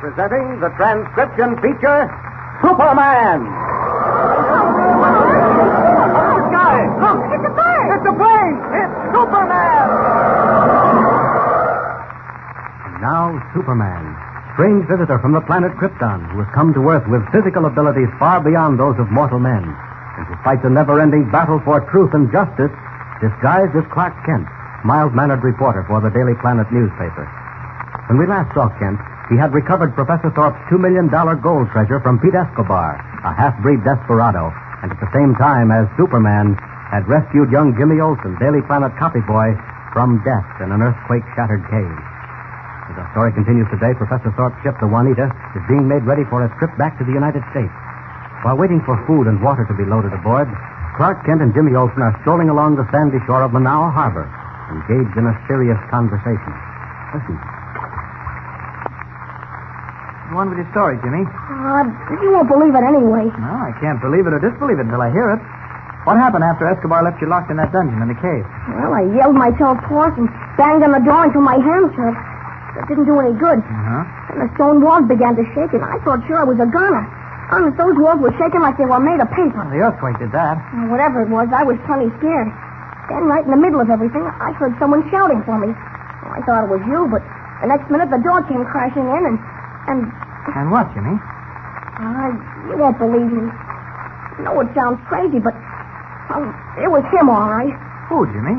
presenting the transcription feature, Superman. Sky! Look, it's a bird! It's a plane! It's Superman! And now, Superman, strange visitor from the planet Krypton, who has come to Earth with physical abilities far beyond those of mortal men, and who fights a never-ending battle for truth and justice, disguised as Clark Kent, mild-mannered reporter for the Daily Planet newspaper. When we last saw Kent, he had recovered Professor Thorpe's $2 million gold treasure from Pete Escobar, a half-breed desperado, and at the same time, as Superman, had rescued young Jimmy Olsen, Daily Planet copy boy, from death in an earthquake-shattered cave. As our story continues today, Professor Thorpe's ship, the Juanita, is being made ready for a trip back to the United States. While waiting for food and water to be loaded aboard, Clark Kent and Jimmy Olsen are strolling along the sandy shore of Manaus Harbor, engaged in a serious conversation. Listen. Go on with your story, Jimmy. You won't believe it anyway. No, I can't believe it or disbelieve it until I hear it. What happened after Escobar left you locked in that dungeon in the cave? Well, I yelled myself hoarse and banged on the door until my hands hurt. It didn't do any good. And the stone walls began to shake, and I thought sure I was a goner. Those walls were shaking like they were made of paper. Well, the earthquake did that. Whatever it was, I was plenty scared. Then, right in the middle of everything, I heard someone shouting for me. I thought it was you, but the next minute the door came crashing in, and... And what, Jimmy? You won't believe me. I know it sounds crazy, but it was him, all right. Who, Jimmy?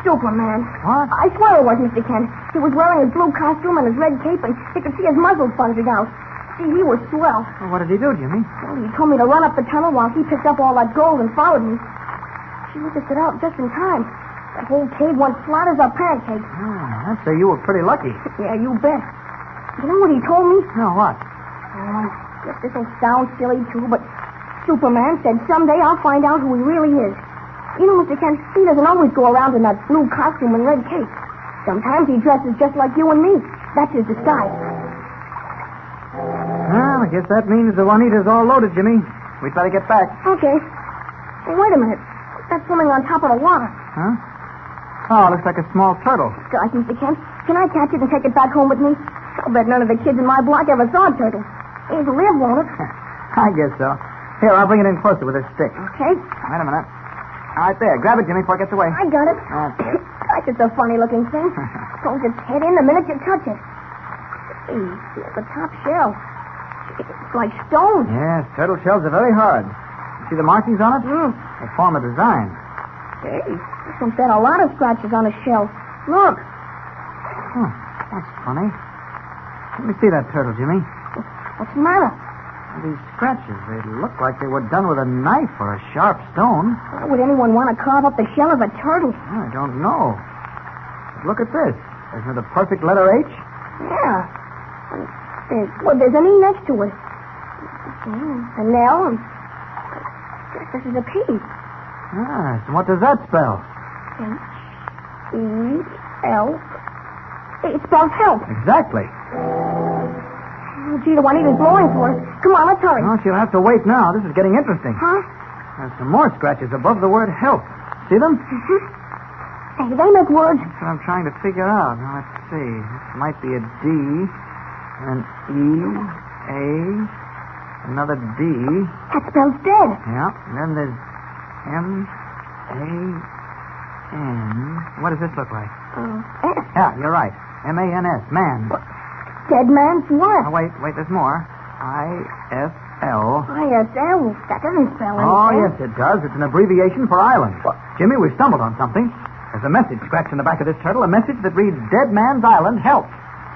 Superman. What? I swear it was, Mr. Kent. He was wearing his blue costume and his red cape, and you could see his muzzle bulging out. See, he was swell. Well, what did he do, Jimmy? Well, he told me to run up the tunnel while he picked up all that gold and followed me. She was just out just in time. The whole cave went flat as a pancake. I'd say you were pretty lucky. Yeah, you bet. You know what he told me? No, what? Guess this will sound silly, too, but Superman said someday I'll find out who he really is. You know, Mr. Kent, he doesn't always go around in that blue costume and red cape. Sometimes he dresses just like you and me. That's his disguise. Well, I guess that means the Juanita's all loaded, Jimmy. We'd better get back. Okay. Hey, wait a minute. That's swimming on top of the water. Huh? Oh, looks like a small turtle. Gosh, Mr. Kent, can I catch it and take it back home with me? I'll bet none of the kids in my block ever saw a turtle. It'll live, won't it? I guess so. Here, I'll bring it in closer with this stick. Okay. Wait a minute. All right, there. Grab it, Jimmy, before it gets away. I got it. Okay. Gosh, it's a funny-looking thing. Throws its head in the minute you touch it. Hey, look at the top shell. It's like stone. Yes, turtle shells are very hard. You see the markings on it? They form a design. Hey, there's been a lot of scratches on a shell. Look. That's funny. Let me see that turtle, Jimmy. What's the matter? These scratches, they look like they were done with a knife or a sharp stone. Why would anyone want to carve up the shell of a turtle? I don't know. But look at this. Isn't it a perfect letter H? Yeah. There's an E next to it. An L, and I guess this is a P. So what does that spell? H-E-L. It spells help. Exactly. Oh, gee, the Juanita's blowing for us. Come on, let's hurry. Oh, she'll have to wait now. This is getting interesting. Huh? There's some more scratches above the word help. See them? Hey, they make words. That's what I'm trying to figure out. Now, let's see. This might be a D, an E, A, another D. That spells dead. Yeah, and then there's M, A, N. What does this look like? S. Yeah, you're right. M-A-N-S, man. Dead man's what? Oh, wait, there's more. I-S-L. I-S-L. That doesn't spell anything. Oh, yes, it does. It's an abbreviation for island. Jimmy, we've stumbled on something. There's a message scratched in the back of this turtle, a message that reads, Dead Man's Island, help.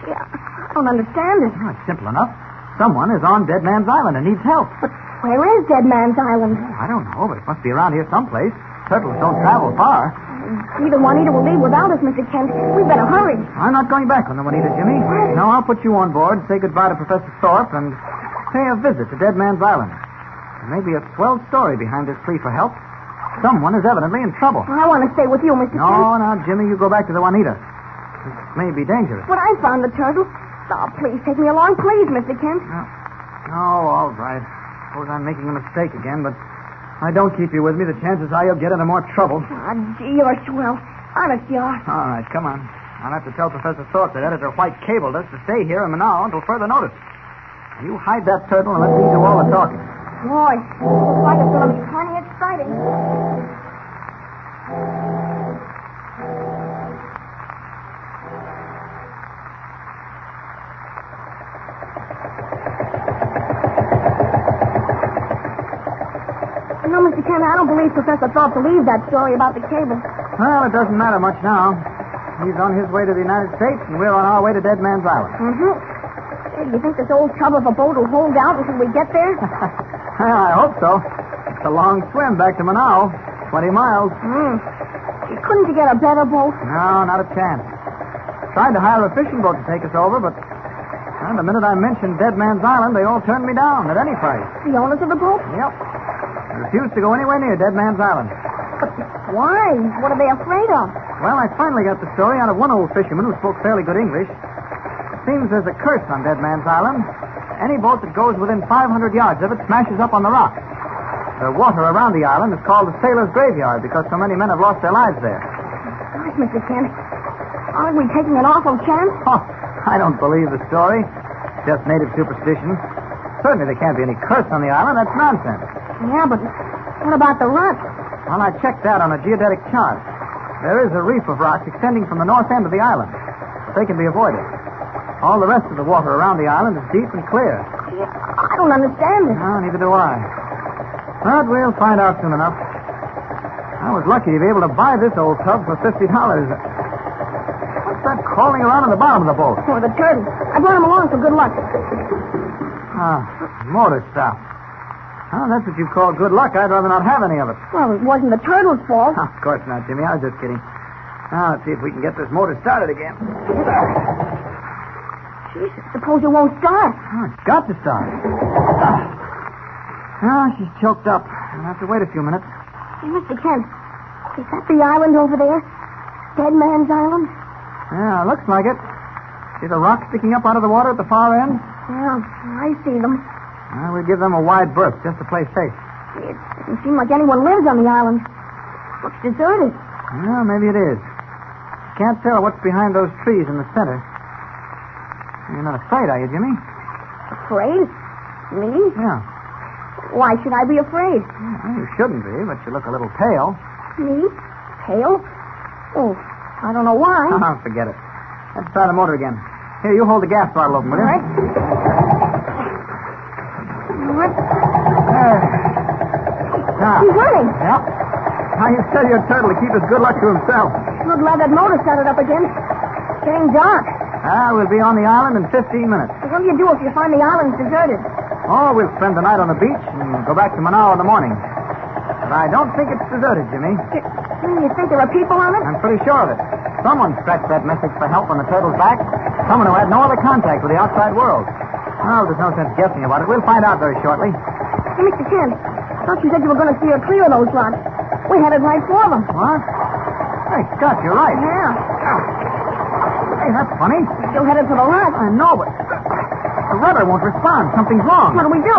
Yeah, I don't understand it. Oh, it's simple enough. Someone is on Dead Man's Island and needs help. But where is Dead Man's Island? Oh, I don't know, but it must be around here someplace. Turtles don't travel far. Either Juanita will leave without us, Mr. Kent. We better hurry. I'm not going back on the Juanita, Jimmy. No, I'll put you on board, say goodbye to Professor Thorpe, and pay a visit to Dead Man's Island. There may be a swell story behind this plea for help. Someone is evidently in trouble. I want to stay with you, Mr. Kent. No, now, Jimmy, you go back to the Juanita. This may be dangerous. But I found the turtle. Oh, please take me along, please, Mr. Kent. Oh, all right. Suppose I'm making a mistake again, but I don't keep you with me, the chances are you'll get into more trouble. Oh, gee, you're swell. Honest, you are. All right, come on. I'll have to tell Professor Thorpe that Editor White cabled us to stay here in Manaus until further notice. You hide that turtle and let me do all the talking. Boy, looks like it's going to be plenty exciting. You know, Mr. Kent, I don't believe Professor Thorpe believed that story about the cable. Well, it doesn't matter much now. He's on his way to the United States, and we're on our way to Dead Man's Island. Mm-hmm. Hey, do you think this old tub of a boat will hold out until we get there? Well, I hope so. It's a long swim back to Manaus. 20 miles. Couldn't you get a better boat? No, not a chance. Tried to hire a fishing boat to take us over, but well, the minute I mentioned Dead Man's Island, they all turned me down at any price. The owners of the boat? Yep. I refused to go anywhere near Dead Man's Island. Why? What are they afraid of? Well, I finally got the story out of one old fisherman who spoke fairly good English. It seems there's a curse on Dead Man's Island. Any boat that goes within 500 yards of it smashes up on the rocks. The water around the island is called the Sailor's Graveyard because so many men have lost their lives there. Gosh, Mr. Kent, aren't we taking an awful chance? Oh, I don't believe the story. Just native superstition. Certainly there can't be any curse on the island. That's nonsense. Yeah, but what about the rocks? Well, I checked that on a geodetic chart. There is a reef of rocks extending from the north end of the island. They can be avoided. All the rest of the water around the island is deep and clear. Yeah, I don't understand it. No, neither do I. But we'll find out soon enough. I was lucky to be able to buy this old tub for $50. What's that crawling around on the bottom of the boat? Oh, the turtle. I brought him along for good luck. Motor stop. Oh, that's what you call good luck. I'd rather not have any of it. Well, it wasn't the turtle's fault. Of course not, Jimmy. I was just kidding. Now, let's see if we can get this motor started again. Jesus, suppose it won't start. Oh, it's got to start. She's choked up. I'll have to wait a few minutes. Hey, Mr. Kent, is that the island over there? Dead Man's Island? Yeah, looks like it. See the rocks sticking up out of the water at the far end? Yeah, I see them. Well, we'll give them a wide berth just to play safe. It doesn't seem like anyone lives on the island. Looks deserted. Well, maybe it is. Can't tell what's behind those trees in the center. You're not afraid, are you, Jimmy? Afraid? Me? Yeah. Why should I be afraid? Well, you shouldn't be, but you look a little pale. Me? Pale? Oh, I don't know why. Oh, forget it. Let's start the motor again. Here, you hold the gas throttle open, will you? All right. What? Now. He's running. Yep. Now you tell your turtle to keep his good luck to himself. We're glad that motor started up again. It's getting dark. We'll be on the island in 15 minutes. What do you do if you find the island deserted? Oh, we'll spend the night on the beach and go back to Manaus in the morning. But I don't think it's deserted, Jimmy. You think there are people on it? I'm pretty sure of it. Someone scratched that message for help on the turtle's back. Someone who had no other contact with the outside world. Oh, there's no sense guessing about it. We'll find out very shortly. Hey, Mr. Kent, I thought you said you were going to steer clear of those rocks. We headed right for them. What? Hey, Scott, you're right. Yeah. Hey, that's funny. Still headed for the rocks. I know, but the rudder won't respond. Something's wrong. What do we do?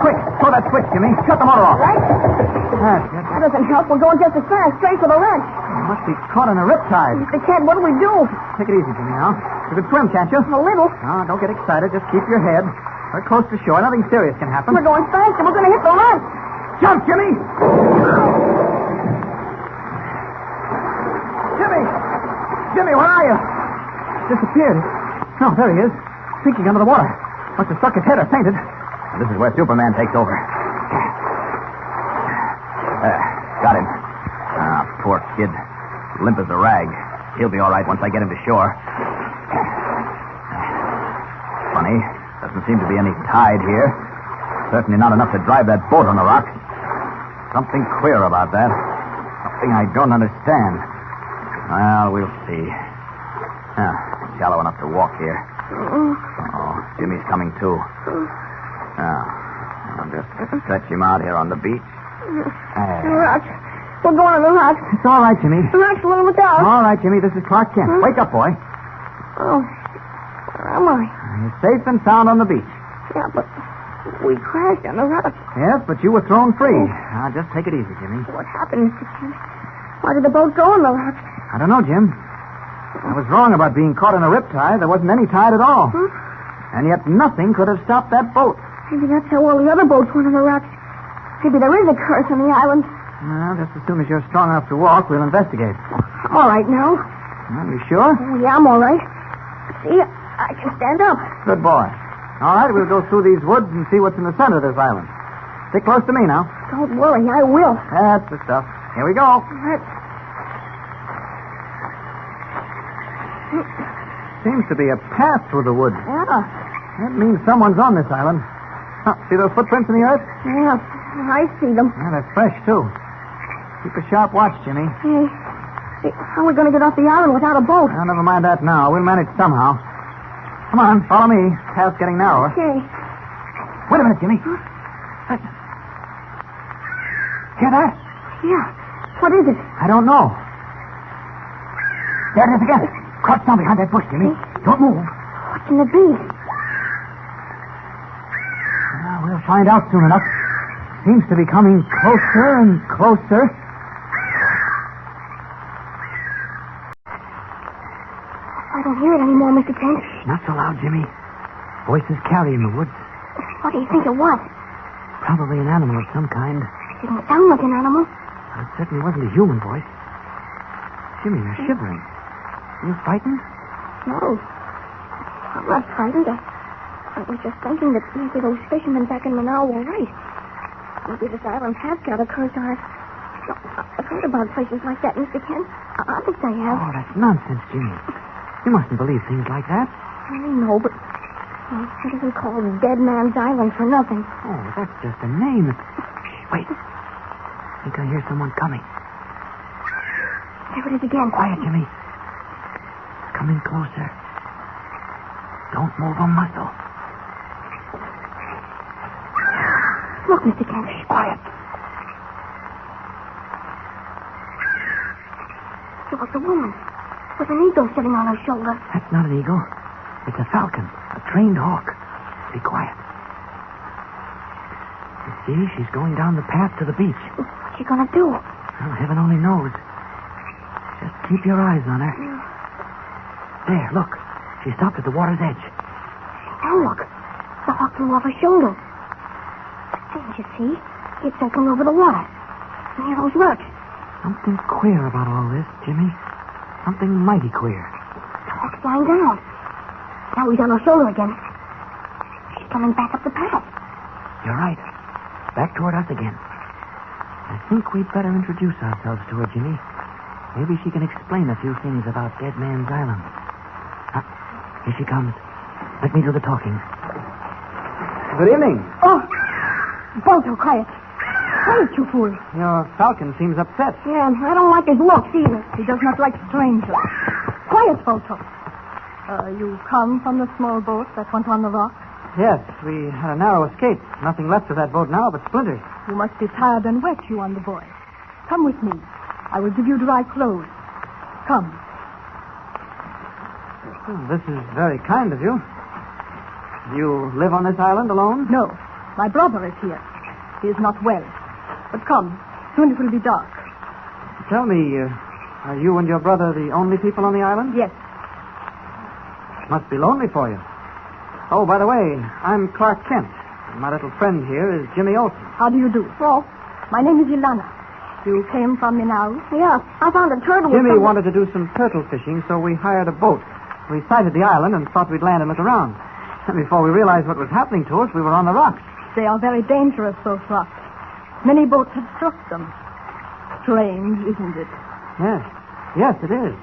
Quick, throw that switch, Jimmy. Shut the motor off. Right? That's it. That doesn't help. We're going just as fast, straight for the wrench. You must be caught in a riptide. Mr. Kent, what do we do? Take it easy, Jimmy, now. You can swim, can't you? A little. No, don't get excited. Just keep your head. We're close to shore. Nothing serious can happen. We're going fast, and we're going to hit the rocks. Jump, Jimmy! Jimmy, where are you? Disappeared. No, there he is. Sinking under the water. Must have struck his head or fainted. This is where Superman takes over. Got him. Poor kid. Limp as a rag. He'll be all right once I get him to shore. Funny. Doesn't seem to be any tide here. Certainly not enough to drive that boat on the rocks. Something queer about that. Something I don't understand. Well, we'll see. Shallow enough to walk here. Oh, Jimmy's coming too. I'll just stretch him out here on the beach. The rocks. We're going on the rocks. It's all right, Jimmy. The rocks a little bit down. All right, Jimmy. This is Clark Kent. Wake up, boy. Oh, where am I? You're safe and sound on the beach. Yeah, but we crashed on the rocks. Yes, but you were thrown free. Now, just take it easy, Jimmy. What happened, Mr. Kent? Why did the boat go on the rocks? I don't know, Jim. I was wrong about being caught in a riptide. There wasn't any tide at all. And yet nothing could have stopped that boat. Maybe that's how all the other boats went on the rocks. Maybe there is a curse on the island. Well, just as soon as you're strong enough to walk, we'll investigate. I'm all right now. Are you sure? Oh, yeah, I'm all right. See, I can stand up. Good boy. All right, we'll go through these woods and see what's in the center of this island. Stick close to me now. Don't worry, I will. That's the stuff. Here we go. Seems to be a path through the woods. Yeah. That means someone's on this island. Huh, see those footprints in the earth? Yeah, I see them. Yeah, they're fresh, too. Keep a sharp watch, Jimmy. Hey, see, how are we going to get off the island without a boat? Well, never mind that now. We'll manage somehow. Come on, follow me. Path's getting narrower. Okay. Wait a minute, Jimmy. Listen. Hear that? Yeah. What is it? I don't know. There it is again. Crouch down behind that bush, Jimmy. Don't move. What can it be? Well, we'll find out soon enough. Seems to be coming closer and closer. I don't hear it anymore, Mr. Kent. Not so loud, Jimmy. Voices carry in the woods. What do you think it was? Probably an animal of some kind. It didn't sound like an animal. It certainly wasn't a human voice. Jimmy, you're shivering. Are you frightened? No. I'm not frightened. I was just thinking that maybe those fishermen back in Manau were right. Maybe this island has got a curse on it. I've heard about places like that, Mr. Kent. I think I have. Oh, that's nonsense, Jimmy. You mustn't believe things like that. I know, but it isn't called Dead Man's Island for nothing. Oh, that's just a name. Shh, wait. I think I hear someone coming. There it is again. Quiet, Jimmy. Coming closer. Don't move a muscle. Look, Mr. Kent. Shh, quiet. Look, the woman with an eagle sitting on her shoulder. That's not an eagle. It's a falcon, a trained hawk. Be quiet. You see, she's going down the path to the beach. What's she gonna do? Well, heaven only knows. Just keep your eyes on her. There, look. She stopped at the water's edge. Now look. The hawk flew off her shoulder. Didn't you see? It's circling over the water. Near those rocks. Something queer about all this, Jimmy. Something mighty queer. The hawk's flying down. Now he's on her shoulder again. She's coming back up the path. You're right. Back toward us again. I think we'd better introduce ourselves to her, Jimmy. Maybe she can explain a few things about Dead Man's Island. Here she comes. Let me do the talking. Good evening. Oh, Balto, quiet. Quiet, you fool. Your falcon seems upset. Yeah, I don't like his looks either. He does not like strangers. Quiet, Balto. You come from the small boat that went on the rock? Yes, we had a narrow escape. Nothing left of that boat now but splinters. You must be tired and wet, you and the boy. Come with me. I will give you dry clothes. Come. Oh, this is very kind of you. Do you live on this island alone? No, my brother is here. He is not well. But come, soon it will be dark. Tell me, are you and your brother the only people on the island? Yes. Must be lonely for you. Oh, by the way, I'm Clark Kent. And my little friend here is Jimmy Olsen. How do you do? Well, My name is Ilana. You came from Minau? yeah, I found a turtle. Jimmy wanted to do some turtle fishing, so we hired a boat. We sighted the island and thought we'd land and look around. And before we realized what was happening to us, we were on the rocks. They are very dangerous, those rocks. Many boats have struck them. Strange, isn't it? Yes. Yes, it is.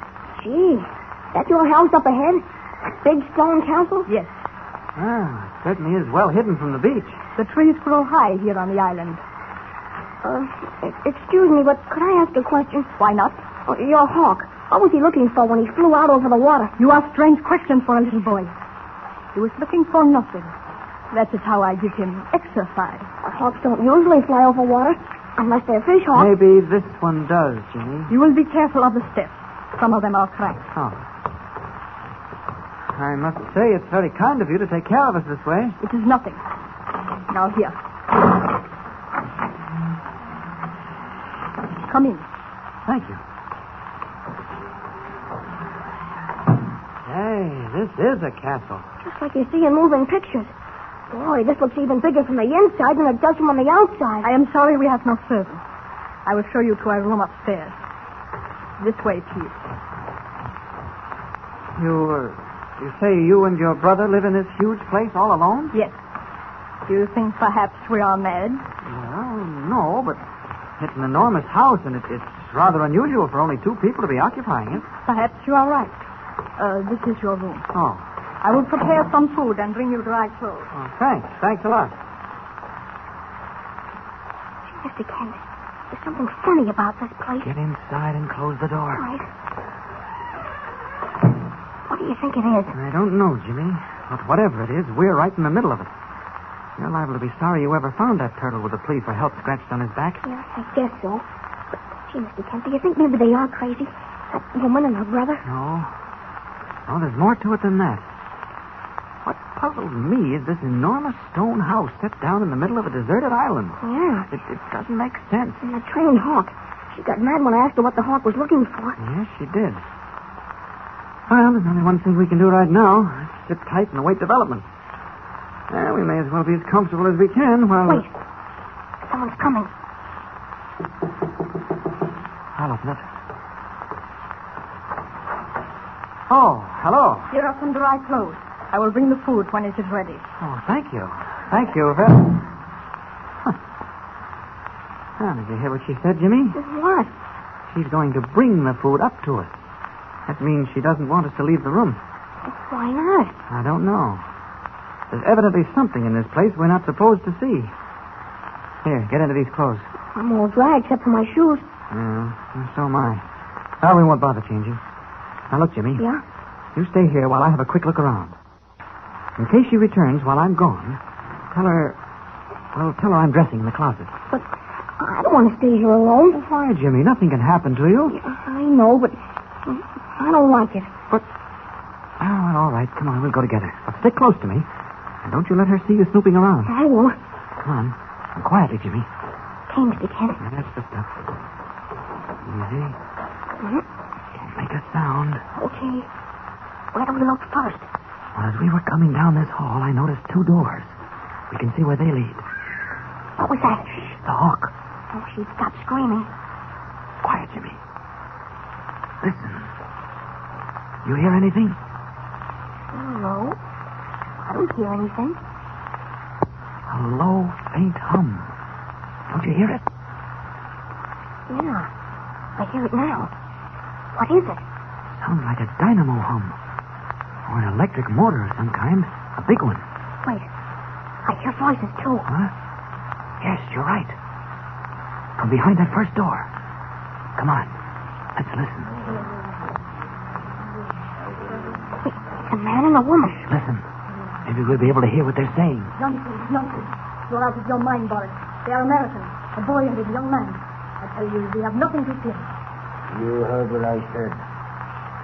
Gee, that your house up ahead? That big stone castle? Yes. Ah, it certainly is well hidden from the beach. The trees grow high here on the island. Excuse me, but could I ask a question? Why not? Your hawk. What was he looking for when he flew out over the water? You ask strange questions for a little boy. He was looking for nothing. That is how I give him exercise. Hawks don't usually fly over water, unless they're fish hawks. Maybe this one does, Jimmy. You will be careful of the steps. Some of them are cracked. Oh. I must say it's very kind of you to take care of us this way. It is nothing. Now here. Come in. Thank you. Hey, this is a castle. Just like you see in moving pictures. Boy, this looks even bigger from the inside than it does from on the outside. I am sorry we have no servant. I will show you to our room upstairs. This way, please. You say you and your brother live in this huge place all alone? Yes. Do you think perhaps we are mad? Well, no, but it's an enormous house, and it's rather unusual for only two people to be occupying it. Perhaps you are right. This is your room. Oh. I will prepare some food and bring you dry clothes. Oh, thanks. Thanks a lot. Gee, Mr. Kent, there's something funny about this place. Get inside and close the door. All right. What do you think it is? I don't know, Jimmy. But whatever it is, we're right in the middle of it. You're liable to be sorry you ever found that turtle with a plea for help scratched on his back. Yeah, I guess so. But, gee, Mr. Kent, do you think maybe they are crazy? That woman and her brother? No. No, there's more to it than that. What puzzles me is this enormous stone house set down in the middle of a deserted island. Yeah. It doesn't make sense. And the trained hawk. She got mad when I asked her what the hawk was looking for. Yes, she did. Well, there's only one thing we can do right now. Sit tight and await development. We may as well be as comfortable as we can while... Wait. Someone's coming. I'll open it. Oh, hello. Here are some dry clothes. I will bring the food when it is ready. Oh, thank you. Thank you very... Huh. Now, did you hear what she said, Jimmy? What? She's going to bring the food up to us. That means she doesn't want us to leave the room. Why not? I don't know. There's evidently something in this place we're not supposed to see. Here, get into these clothes. I'm all dry except for my shoes. Yeah, so am I. Well, we won't bother changing. Now, look, Jimmy. Yeah? You stay here while I have a quick look around. In case she returns while I'm gone, tell her I'm dressing in the closet. But I don't want to stay here alone. Well, why, Jimmy? Nothing can happen to you. I know, but I don't like it. But, well, all right. Come on, we'll go together. But stick close to me. And don't you let her see you snooping around. I won't. Come on. And quietly, Jimmy. Okay, Mr. Kent. Yeah, that's the stuff. Easy. Mhm. Don't make a sound. Okay. Where do we look first? Well, as we were coming down this hall, I noticed two doors. We can see where they lead. What was that? Shh, the hawk. Oh, she stopped screaming. Quiet, Jimmy. Listen. You hear anything? No. I don't hear anything. A low, faint hum. Don't you hear it? Yeah. I hear it now. What is it? Sounds like a dynamo hum. Or an electric motor of some kind. A big one. Wait. I hear voices, too. Huh? Yes, you're right. From behind that first door. Come on. Let's listen. Wait, it's a man and a woman. Listen. Maybe we'll be able to hear what they're saying. Nonsense, nonsense. You're out of your mind, Boris. They are Americans. A boy and a young man. I tell you, we have nothing to fear. You heard what I said.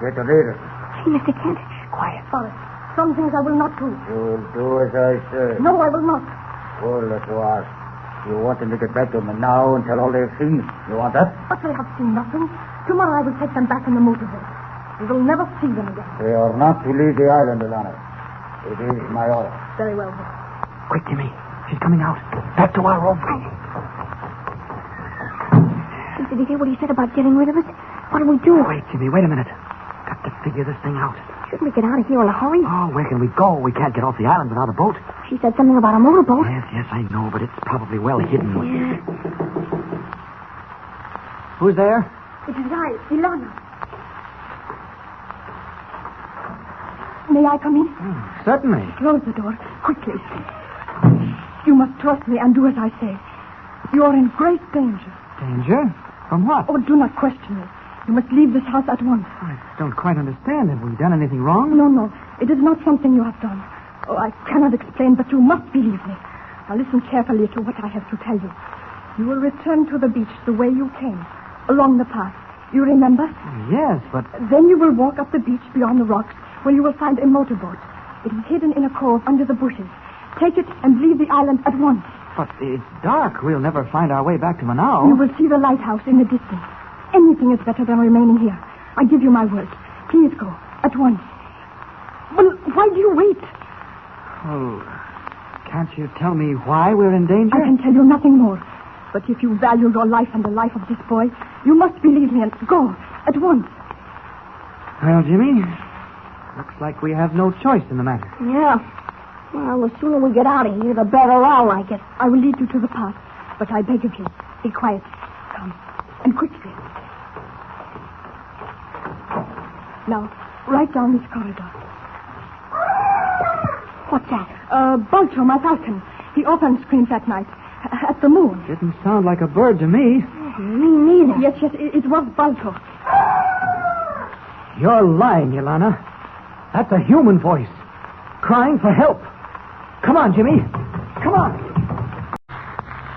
Get the leader. Gee, Mr. Kent. Quiet. Boris, some things I will not do. You'll do as I say. No, I will not. Well, let you ask. You want them to get back to them now and tell all they've seen. You want that? But they have seen nothing. Tomorrow I will take them back in the motorboat. We will never see them again. They are not to leave the island, Alana. It is my order. Very well, then. Quick, Jimmy. She's coming out. Back to our room. Did you hear what he said about getting rid of us? What do we do? Wait, Jimmy. Wait a minute. Got to figure this thing out. Shouldn't we get out of here in a hurry? Oh, where can we go? We can't get off the island without a boat. She said something about a motorboat. Yes, I know, but it's probably well hidden. Yeah. Who's there? It is I, Ilana. May I come in? Certainly. Close the door, quickly. You must trust me and do as I say. You are in great danger. Danger? From what? Oh, do not question me. You must leave this house at once. I don't quite understand. Have we done anything wrong? No. It is not something you have done. Oh, I cannot explain, but you must believe me. Now listen carefully to what I have to tell you. You will return to the beach the way you came, along the path. You remember? Yes, but... Then you will walk up the beach beyond the rocks, where you will find a motorboat. It is hidden in a cove under the bushes. Take it and leave the island at once. But it's dark. We'll never find our way back to Manao. You will see the lighthouse in the distance. Anything is better than remaining here. I give you my word. Please go. At once. Well, why do you wait? Can't you tell me why we're in danger? I can tell you nothing more. But if you value your life and the life of this boy, you must believe me and go at once. Well, Jimmy, looks like we have no choice in the matter. Yeah. Well, the sooner we get out of here, the better I'll like it. I will lead you to the path, but I beg of you, be quiet. Come, and quickly. Now, right down this corridor. What's that? Balto, my falcon. He often screams at night, at the moon. Didn't sound like a bird to me. Me neither. Yes, it was Balto. You're lying, Yolanda. That's a human voice, crying for help. Come on, Jimmy. Come on.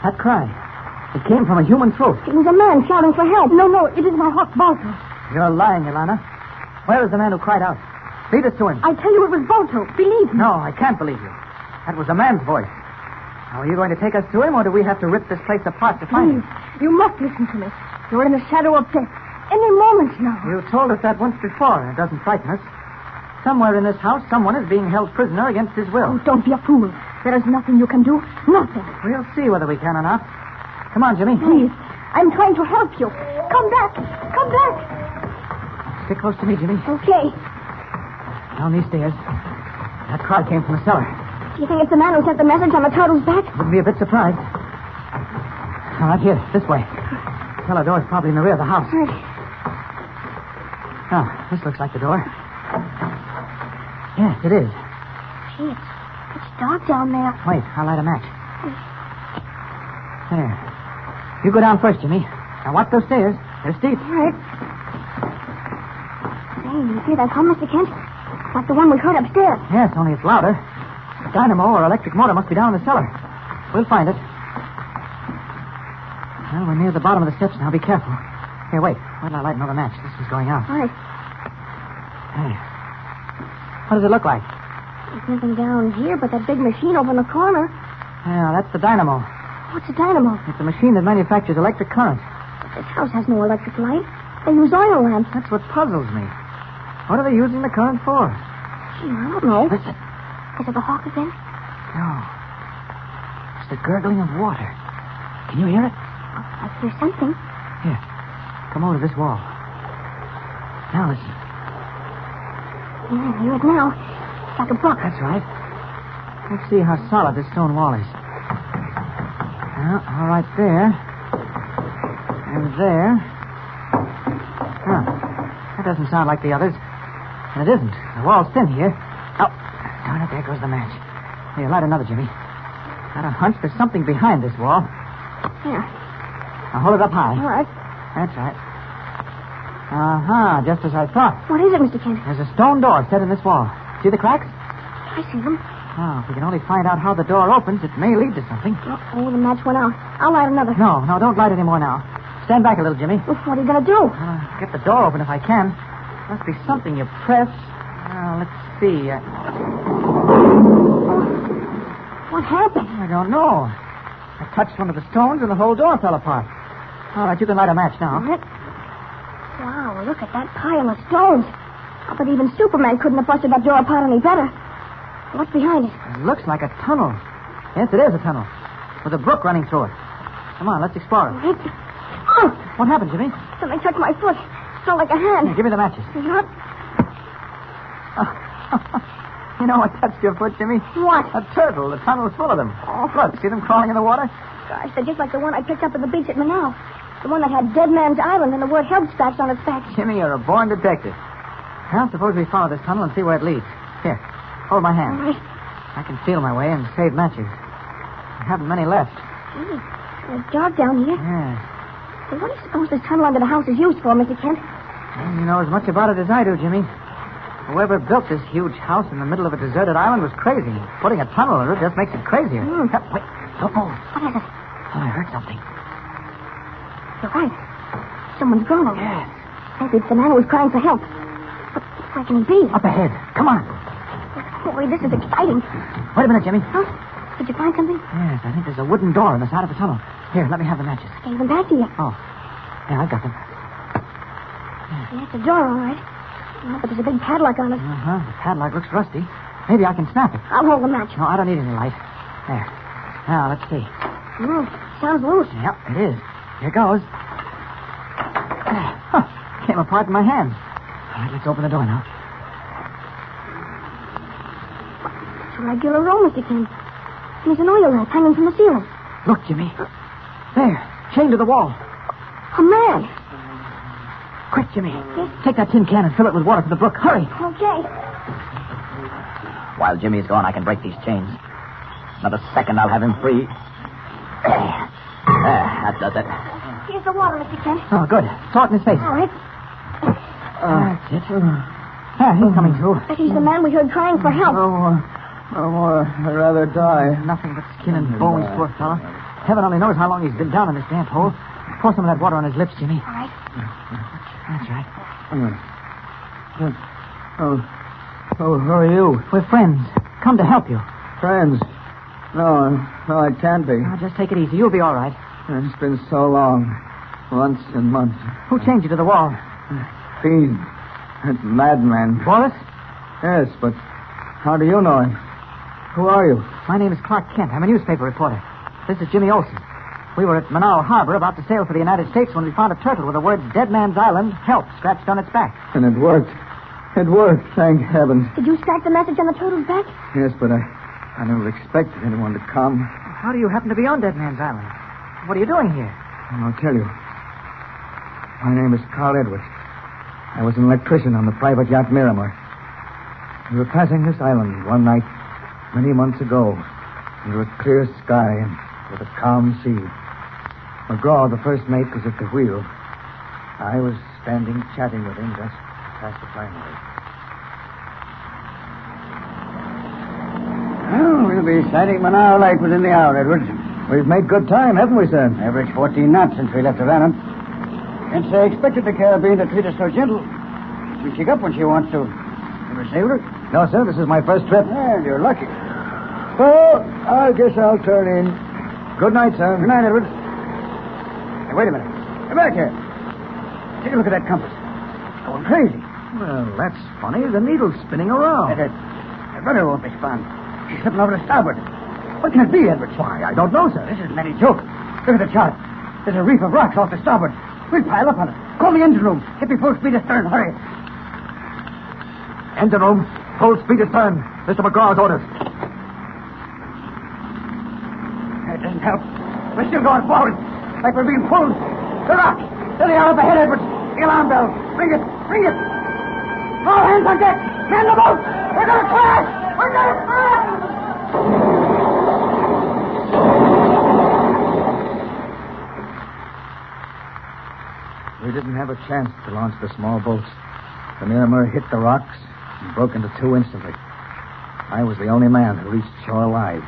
That cry, it came from a human throat. It was a man shouting for help. No, it is my hawk, Balto. You're lying, Yolanda. Where is the man who cried out? Lead us to him. I tell you it was Balto. Believe me. No, I can't believe you. That was a man's voice. Now, are you going to take us to him, or do we have to rip this place apart to find him? You must listen to me. You're in the shadow of death. Any moment now. You told us that once before, and it doesn't frighten us. Somewhere in this house, someone is being held prisoner against his will. Oh, don't be a fool. There is nothing you can do. Nothing. We'll see whether we can or not. Come on, Jimmy. Please. I'm trying to help you. Come back. Come back. Stick close to me, Jimmy. Okay. Down these stairs. That cry came from the cellar. Do you think it's the man who sent the message on the turtle's back? Wouldn't be a bit surprised. All right, here. This way. The cellar door's probably in the rear of the house. Right. Oh, this looks like the door. Yes, it is. Gee, it's dark down there. Wait, I'll light a match. There. You go down first, Jimmy. Now watch those stairs. They're steep. All right. Say, you hear that hum, Mr. Kent? It's like the one we heard upstairs. Yes, only it's louder. A dynamo or electric motor must be down in the cellar. We'll find it. Well, we're near the bottom of the steps now. Be careful. Here, wait. Wait till I light another match. This is going out. All right. There. What does it look like? There's nothing down here but that big machine over in the corner. Yeah, that's the dynamo. What's a dynamo? It's a machine that manufactures electric current. This house has no electric light. They use oil lamps. That's what puzzles me. What are they using the current for? Gee, I don't know. Listen. Is it the hawk again? No. It's the gurgling of water. Can you hear it? I hear something. Here. Come over to this wall. Now listen. Yeah, I hear it now. It's like a brook. That's right. Let's see how solid this stone wall is. Well, all right there. And there. Huh. That doesn't sound like the others. And it isn't. The wall's thin here. Oh, darn it, there goes the match. Here, light another, Jimmy. Got a hunch there's something behind this wall. Here. Now hold it up high. All right. That's right. Uh-huh, just as I thought. What is it, Mr. Kent? There's a stone door set in this wall. See the cracks? I see them. Oh, if we can only find out how the door opens, it may lead to something. Oh, the match went out. I'll light another. No, don't light any more now. Stand back a little, Jimmy. Well, what are you going to do? Get the door open if I can. Must be something you press. Let's see. What happened? I don't know. I touched one of the stones and the whole door fell apart. All right, you can light a match now. What? Wow, look at that pile of stones. I bet even Superman couldn't have busted that door apart any better. What's behind it? It looks like a tunnel. Yes, it is a tunnel. With a brook running through it. Come on, let's explore it. Oh, What happened, Jimmy? something touched my foot. Felt like a hand. Here, give me the matches. What? You know what touched your foot, Jimmy? What? A turtle. The tunnel's full of them. Oh, look, see them crawling in the water? Gosh, they're just like the one I picked up at the beach at Manaus. The one that had Dead Man's Island and the word help scratched on its back. Jimmy, you're a born detective. Well, suppose we follow this tunnel and see where it leads. Here, hold my hand. All right. I can feel my way and save matches. I haven't many left. Gee, it's dark down here. Yeah. Hey, what do you suppose this tunnel under the house is used for, Mr. Kent? Well, you know as much about it as I do, Jimmy. Whoever built this huge house in the middle of a deserted island was crazy. Putting a tunnel under it just makes it crazier. Wait, don't move. What is it? Oh, I heard something. You're right. Someone's groaning. Yes. Maybe it's the man who was crying for help. But where can he be? Up ahead. Come on. Boy, this is exciting. Wait a minute, Jimmy. Huh? Did you find something? Yes, I think there's a wooden door in the side of the tunnel. Here, let me have the matches. I gave them back to you. Oh. Yeah, I've got them. Yeah, it's a door, all right. Oh, but there's a big padlock on it. Uh-huh. The padlock looks rusty. Maybe I can snap it. I'll hold the match. No, I don't need any light. There. Now, let's see. Sounds loose. Yep, it is. Here goes. Huh. Came apart in my hands. All right, let's open the door now. It's a regular roll, Mr. King. There's an oil lamp hanging from the ceiling. Look, Jimmy. There. Chained to the wall. A man. Quick, Jimmy. Take that tin can and fill it with water for the brook. Hurry. Okay. While Jimmy's gone, I can break these chains. Another second, I'll have him free. There, that does it. Here's the water, Mr. Kent. Oh, good. Saw it in his face. All right. That's it. He's coming through. He's the man we heard crying for help. I'd rather die. Nothing but skin and bones, poor fellow. Heaven only knows how long he's been down in this damp hole. Pour some of that water on his lips, Jimmy. All right. That's right. Who are you? We're friends. Come to help you. Friends? No, I can't be. Now, just take it easy. You'll be all right. It's been so long. Months and months. Who chained you to the wall? Fiend. That madman. Boris? Yes, but how do you know him? Who are you? My name is Clark Kent. I'm a newspaper reporter. This is Jimmy Olsen. We were at Manaus Harbor about to sail for the United States when we found a turtle with the words Dead Man's Island, Help, scratched on its back. And it worked. It worked, thank heavens. Did you strike the message on the turtle's back? Yes, but I never expected anyone to come. How do you happen to be on Dead Man's Island? What are you doing here? I'll tell you. My name is Carl Edwards. I was an electrician on the private yacht Miramar. We were passing this island one night many months ago under a clear sky and with a calm sea. McGraw, the first mate, was at the wheel. I was standing chatting with him just past the finery. Well, we'll be sighting Manaus Lake within the hour, Edwards. We've made good time, haven't we, sir? Average 14 knots since we left Havana. Can't say I expected the Caribbean to treat us so gentle. She kick up when she wants to. Ever sailed her? No, sir. This is my first trip. Well, you're lucky. Well, I guess I'll turn in. Good night, sir. Good night, Edwards. Hey, wait a minute. Come back here. Take a look at that compass. Going crazy. Well, that's funny. The needle's spinning around. That rudder won't respond. She's slipping over to starboard. What can it be, Edwards? Why, I don't know, sir. This isn't any joke. Look at the chart. There's a reef of rocks off to starboard. We'll pile up on it. Call the engine room. Get me full speed astern. Hurry. Engine room. Full speed astern. Mr. McGraw's orders. That doesn't help. We're still going forward. Like we're being pulled. The rocks. There they are up ahead, Edwards. The alarm bell. Ring it. Ring it. All hands on deck. Man the boat. We're going to crash. We're going to crash. We didn't have a chance to launch the small boats. The Miramar hit the rocks and broke into two instantly. I was the only man who reached shore alive.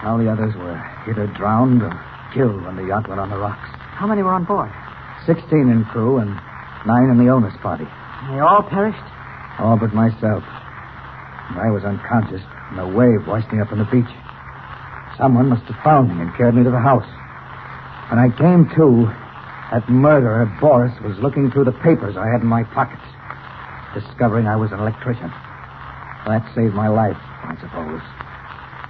All the others were either drowned or killed when the yacht went on the rocks. How many were on board? 16 in crew and 9 in the owner's party. They all perished? All but myself. And I was unconscious, and a wave washed me up on the beach. Someone must have found me and carried me to the house. When I came to, that murderer, Boris, was looking through the papers I had in my pockets, discovering I was an electrician. That saved my life, I suppose.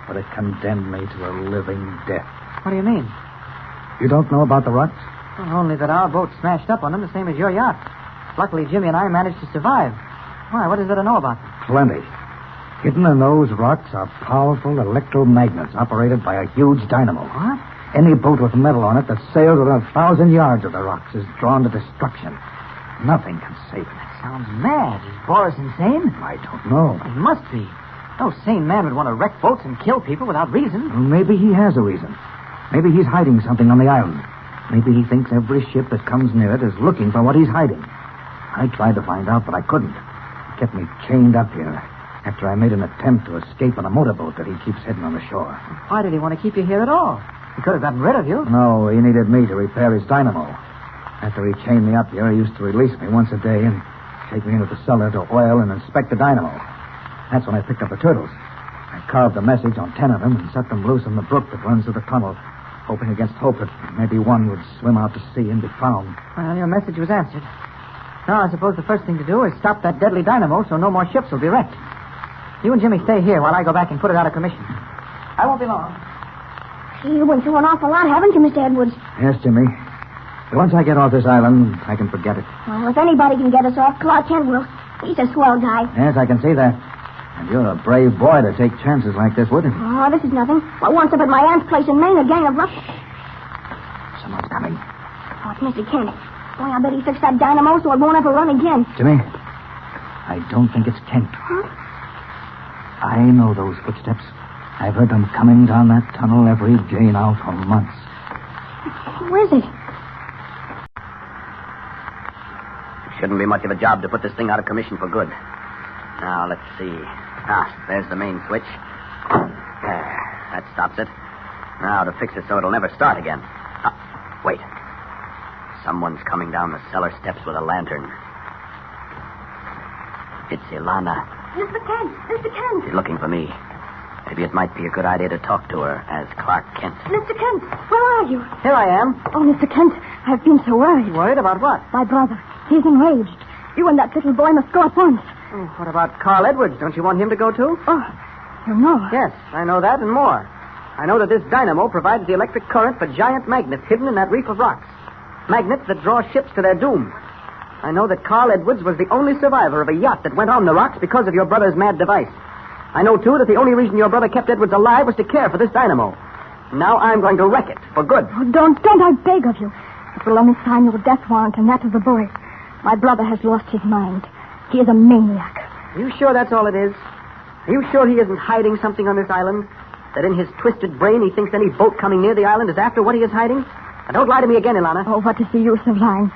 But it condemned me to a living death. What do you mean? You don't know about the rocks? Well, only that our boat smashed up on them the same as your yacht. Luckily, Jimmy and I managed to survive. Why, what is there to know about them? Plenty. Hidden in those rocks are powerful electromagnets operated by a huge dynamo. What? Any boat with metal on it that sails within 1,000 yards of the rocks is drawn to destruction. Nothing can save it. Sounds mad. Is Boris insane? I don't know. He must be. No sane man would want to wreck boats and kill people without reason. Well, maybe he has a reason. Maybe he's hiding something on the island. Maybe he thinks every ship that comes near it is looking for what he's hiding. I tried to find out, but I couldn't. He kept me chained up here after I made an attempt to escape on a motorboat that he keeps hidden on the shore. Why did he want to keep you here at all? He could have gotten rid of you. No, he needed me to repair his dynamo. After he chained me up here, he used to release me once a day and take me into the cellar to oil and inspect the dynamo. That's when I picked up the turtles. I carved a message on 10 of them and set them loose in the brook that runs through the tunnel, hoping against hope that maybe one would swim out to sea and be found. Well, your message was answered. Now, I suppose the first thing to do is stop that deadly dynamo so no more ships will be wrecked. You and Jimmy stay here while I go back and put it out of commission. I won't be long. You've been through an awful lot, haven't you, Mr. Edwards? Yes, Jimmy. But once I get off this island, I can forget it. Well, if anybody can get us off, Clark Kent will. He's a swell guy. Yes, I can see that. And you're a brave boy to take chances like this, wouldn't you? Oh, this is nothing. Well, once up at my aunt's place in Maine, a gang of rough... Someone's coming. Oh, it's Mr. Kent. Boy, I bet he fixed that dynamo so it won't ever run again. Jimmy, I don't think it's Kent. Huh? I know those footsteps. I've heard them coming down that tunnel every day now for months. Where is it? Shouldn't be much of a job to put this thing out of commission for good. Now, let's see. There's the main switch. There, that stops it. Now, to fix it so it'll never start again. Wait. Someone's coming down the cellar steps with a lantern. It's Ilana. Mr. Kent! Mr. Kent! She's looking for me. Maybe it might be a good idea to talk to her as Clark Kent. Mr. Kent, where are you? Here I am. Oh, Mr. Kent, I've been so worried. Worried about what? My brother. He's enraged. You and that little boy must go at once. Oh, what about Carl Edwards? Don't you want him to go, too? Oh, you know. Yes, I know that and more. I know that this dynamo provides the electric current for giant magnets hidden in that reef of rocks. Magnets that draw ships to their doom. I know that Carl Edwards was the only survivor of a yacht that went on the rocks because of your brother's mad device. I know, too, that the only reason your brother kept Edwards alive was to care for this dynamo. Now I'm going to wreck it for good. Oh, don't, I beg of you. It will only sign your death warrant and that of the boy. My brother has lost his mind. He is a maniac. Are you sure that's all it is? Are you sure he isn't hiding something on this island? That in his twisted brain he thinks any boat coming near the island is after what he is hiding? Now, don't lie to me again, Ilana. Oh, what is the use of lying?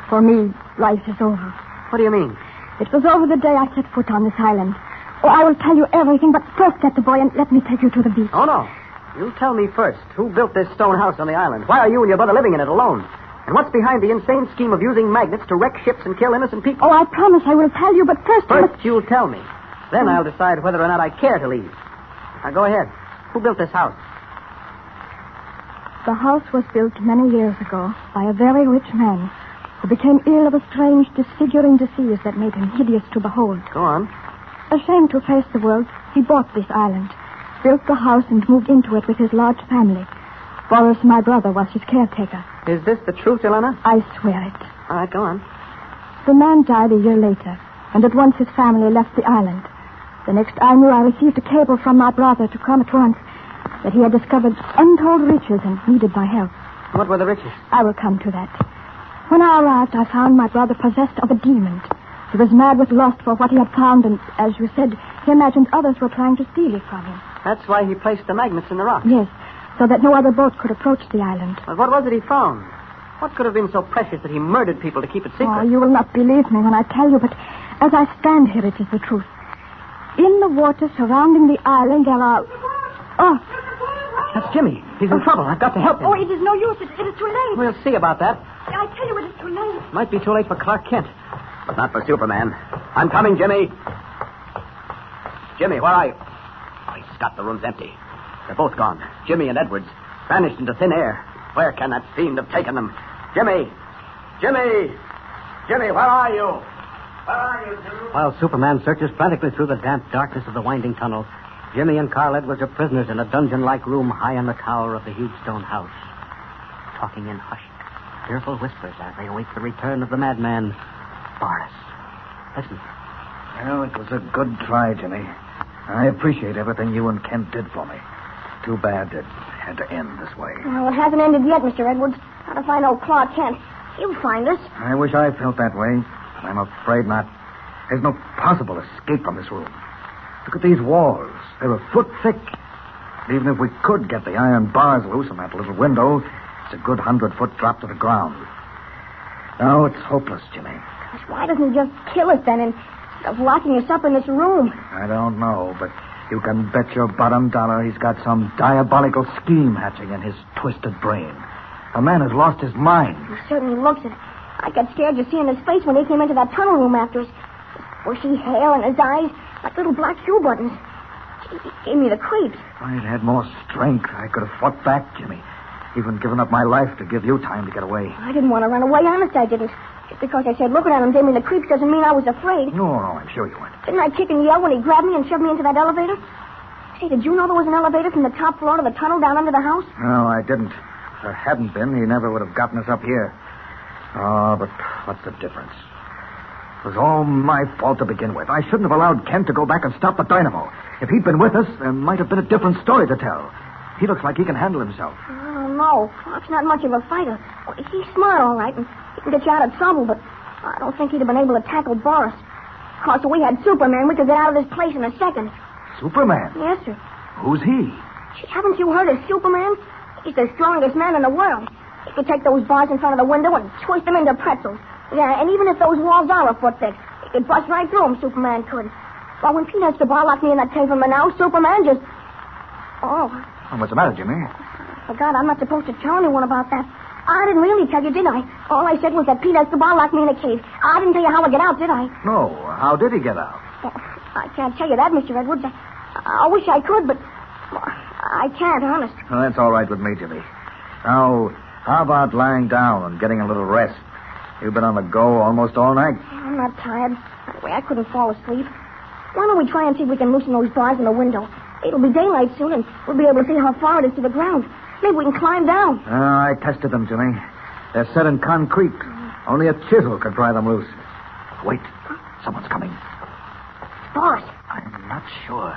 For me, life is over. What do you mean? It was over the day I set foot on this island. Oh, I will tell you everything, but first get the boy and let me take you to the beach. Oh, no. You tell me first. Who built this stone house on the island? Why are you and your brother living in it alone? And what's behind the insane scheme of using magnets to wreck ships and kill innocent people? Oh, I promise I will tell you, but first... You'll tell me. Then I'll decide whether or not I care to leave. Now, go ahead. Who built this house? The house was built many years ago by a very rich man who became ill of a strange, disfiguring disease that made him hideous to behold. Go on. Ashamed to face the world, he bought this island, built the house, and moved into it with his large family. Boris, my brother, was his caretaker. Is this the truth, Ilana? I swear it. All right, go on. The man died a year later, and at once his family left the island. The next I knew, I received a cable from my brother to come at once, that he had discovered untold riches and needed my help. What were the riches? I will come to that. When I arrived, I found my brother possessed of a demon. He was mad with lust for what he had found, and, as you said, he imagined others were trying to steal it from him. That's why he placed the magnets in the rock. Yes, so that no other boat could approach the island. But what was it he found? What could have been so precious that he murdered people to keep it secret? Oh, you will not believe me when I tell you, but as I stand here, it is the truth. In the water surrounding the island, there are... Oh. That's Jimmy. He's in trouble. I've got to help him. Oh, it is no use. It is too late. We'll see about that. I tell you, it is too late. Might be too late for Clark Kent. But not for Superman. I'm coming, Jimmy. Jimmy, where are you? Oh, Scott, the room's empty. They're both gone. Jimmy and Edwards vanished into thin air. Where can that fiend have taken them? Jimmy! Jimmy! Jimmy, where are you? Where are you, Jimmy? While Superman searches frantically through the damp darkness of the winding tunnel, Jimmy and Carl Edwards are prisoners in a dungeon-like room high on the tower of the huge stone house, talking in hushed, fearful whispers as they await the return of the madman, Boris. Listen. Well, it was a good try, Jimmy. I appreciate everything you and Kent did for me. Too bad it had to end this way. Well, it hasn't ended yet, Mr. Edwards. How to find old Clark Kent? He'll find us. I wish I felt that way, but I'm afraid not. There's no possible escape from this room. Look at these walls. They're a foot thick. Even if we could get the iron bars loose on that little window, it's a good 100-foot drop to the ground. No, it's hopeless, Jimmy. Gosh, why doesn't he just kill us then instead of locking us up in this room? I don't know, but you can bet your bottom dollar he's got some diabolical scheme hatching in his twisted brain. The man has lost his mind. He certainly looks it. I got scared just seeing his face when he came into that tunnel room after us. His bushy hair and his eyes like little black shoe buttons. He gave me the creeps. If I'd had more strength, I could have fought back, Jimmy. Even given up my life to give you time to get away. I didn't want to run away. Honest, I didn't. Just because I said looking at him gave me the creeps doesn't mean I was afraid. No, I'm sure you weren't. Didn't I kick and yell when he grabbed me and shoved me into that elevator? Say, did you know there was an elevator from the top floor to the tunnel down under the house? No, I didn't. If there hadn't been, he never would have gotten us up here. Oh, but what's the difference? It was all my fault to begin with. I shouldn't have allowed Kent to go back and stop the dynamo. If he'd been with us, there might have been a different story to tell. He looks like he can handle himself. Oh, no. Pop's not much of a fighter. Well, he's smart, all right, and he can get you out of trouble, but I don't think he'd have been able to tackle Boris. Of course, if we had Superman, we could get out of this place in a second. Superman? Yes, sir. Who's he? Gee, haven't you heard of Superman? He's the strongest man in the world. He could take those bars in front of the window and twist them into pretzels. Yeah, and even if those walls are a foot thick, he could bust right through them, Superman could. Well, when Pete Escobar locked me in that cave from now, Superman just... Oh. What's the matter, Jimmy? I forgot. I'm not supposed to tell anyone about that. I didn't really tell you, did I? All I said was that Pete Escobar locked me in a cave. I didn't tell you how I get out, did I? No. How did he get out? Well, I can't tell you that, Mr. Edwards. I wish I could, but I can't, honest. Well, that's all right with me, Jimmy. Now, how about lying down and getting a little rest? You've been on the go almost all night. I'm not tired. Anyway, I couldn't fall asleep. Why don't we try and see if we can loosen those bars in the window? It'll be daylight soon, and we'll be able to see how far it is to the ground. Maybe we can climb down. I tested them, Jimmy. They're set in concrete. Only a chisel could pry them loose. Wait. Someone's coming. Boris. I'm not sure.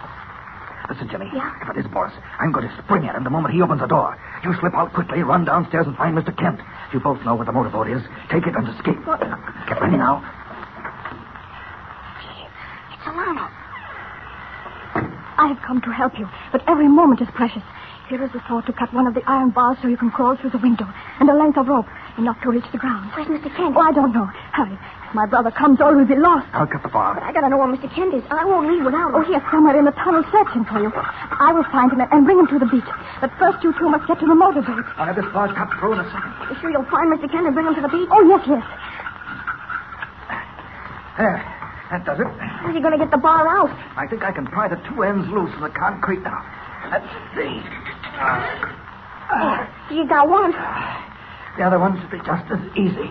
Listen, Jimmy. Yeah? If it is Boris, I'm going to spring at him the moment he opens the door. You slip out quickly, run downstairs, and find Mr. Kent. You both know where the motorboat is. Take it and escape. What? Get ready now. It's Alana. I have come to help you, but every moment is precious. Here is a saw to cut one of the iron bars so you can crawl through the window, and a length of rope, enough to reach the ground. Where's Mr. Kent? Oh, I don't know. Hurry. If my brother comes, all will be lost. I'll cut the bar. I gotta know where Mr. Kent is. I won't leave without him. Oh, he's somewhere in the tunnel searching for you. I will find him and bring him to the beach. But first you two must get to the motorboat. I'll have this bar cut through in a second. You sure you'll find Mr. Kent and bring him to the beach? Oh, yes, yes. There. That does it. How's he gonna get the bar out? I think I can pry the two ends loose from the concrete now. Let's see. You got one. The other one should be just as easy.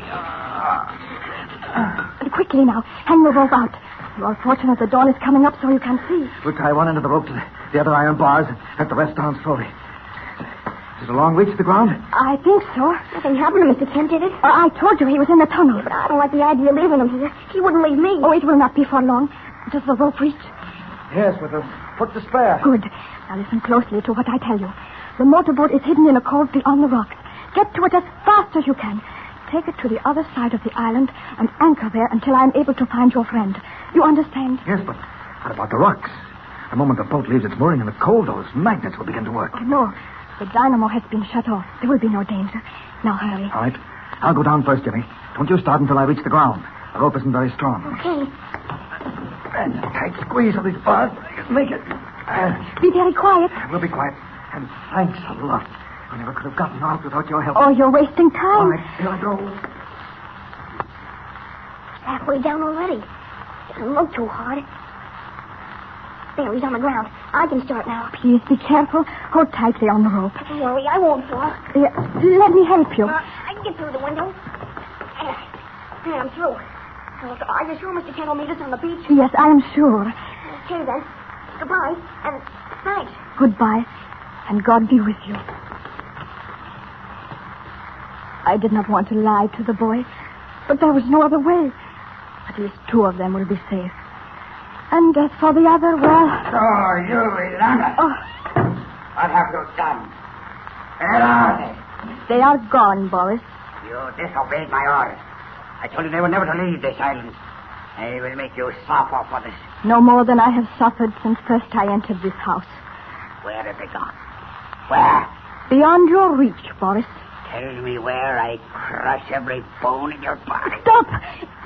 Quickly now. Hang the rope out. You are fortunate the dawn is coming up so you can see. We'll tie one end of the rope to the other iron bars and let the rest down slowly. Is it a long reach to the ground? I think so. Nothing happened to Mr. Kent, did it? I told you he was in the tunnel. But I don't like the idea of leaving him here. He wouldn't leave me. Oh, it will not be for long. Does the rope reach? Yes, with a foot to spare. Good. Now listen closely to what I tell you. The motorboat is hidden in a cove beyond the rocks. Get to it as fast as you can. Take it to the other side of the island and anchor there until I am able to find your friend. You understand? Yes, but what about the rocks? The moment the boat leaves its mooring in the cove, those magnets will begin to work. Oh, no. The dynamo has been shut off. There will be no danger. Now hurry. All right. I'll go down first, Jimmy. Don't you start until I reach the ground. The rope isn't very strong. Okay. And a tight squeeze of these bars. I can make it. Be very quiet. We'll be quiet. And thanks a lot. I never could have gotten out without your help. Oh, you're wasting time. All right, here I go. Halfway down already. Doesn't look too hard. There, he's on the ground. I can start now. Please be careful. Hold tightly on the rope. Don't worry, I won't fall. Here, let me help you. I can get through the window. There, I'm through. Look, are you sure Mr. Kent will meet us on the beach? Yes, I am sure. Okay, then. Goodbye, and thanks. Goodbye, and God be with you. I did not want to lie to the boy, but there was no other way. At least two of them will be safe. And as for the other, well... Oh, you, Ilana. Oh, What have you done? Where are they? they are gone, Boris. You disobeyed my orders. I told you they were never to leave this island. I will make you suffer for this. No more than I have suffered since first I entered this house. Where have they gone? Where? Beyond your reach, Boris. Tell me where I crush every bone in your body. Stop!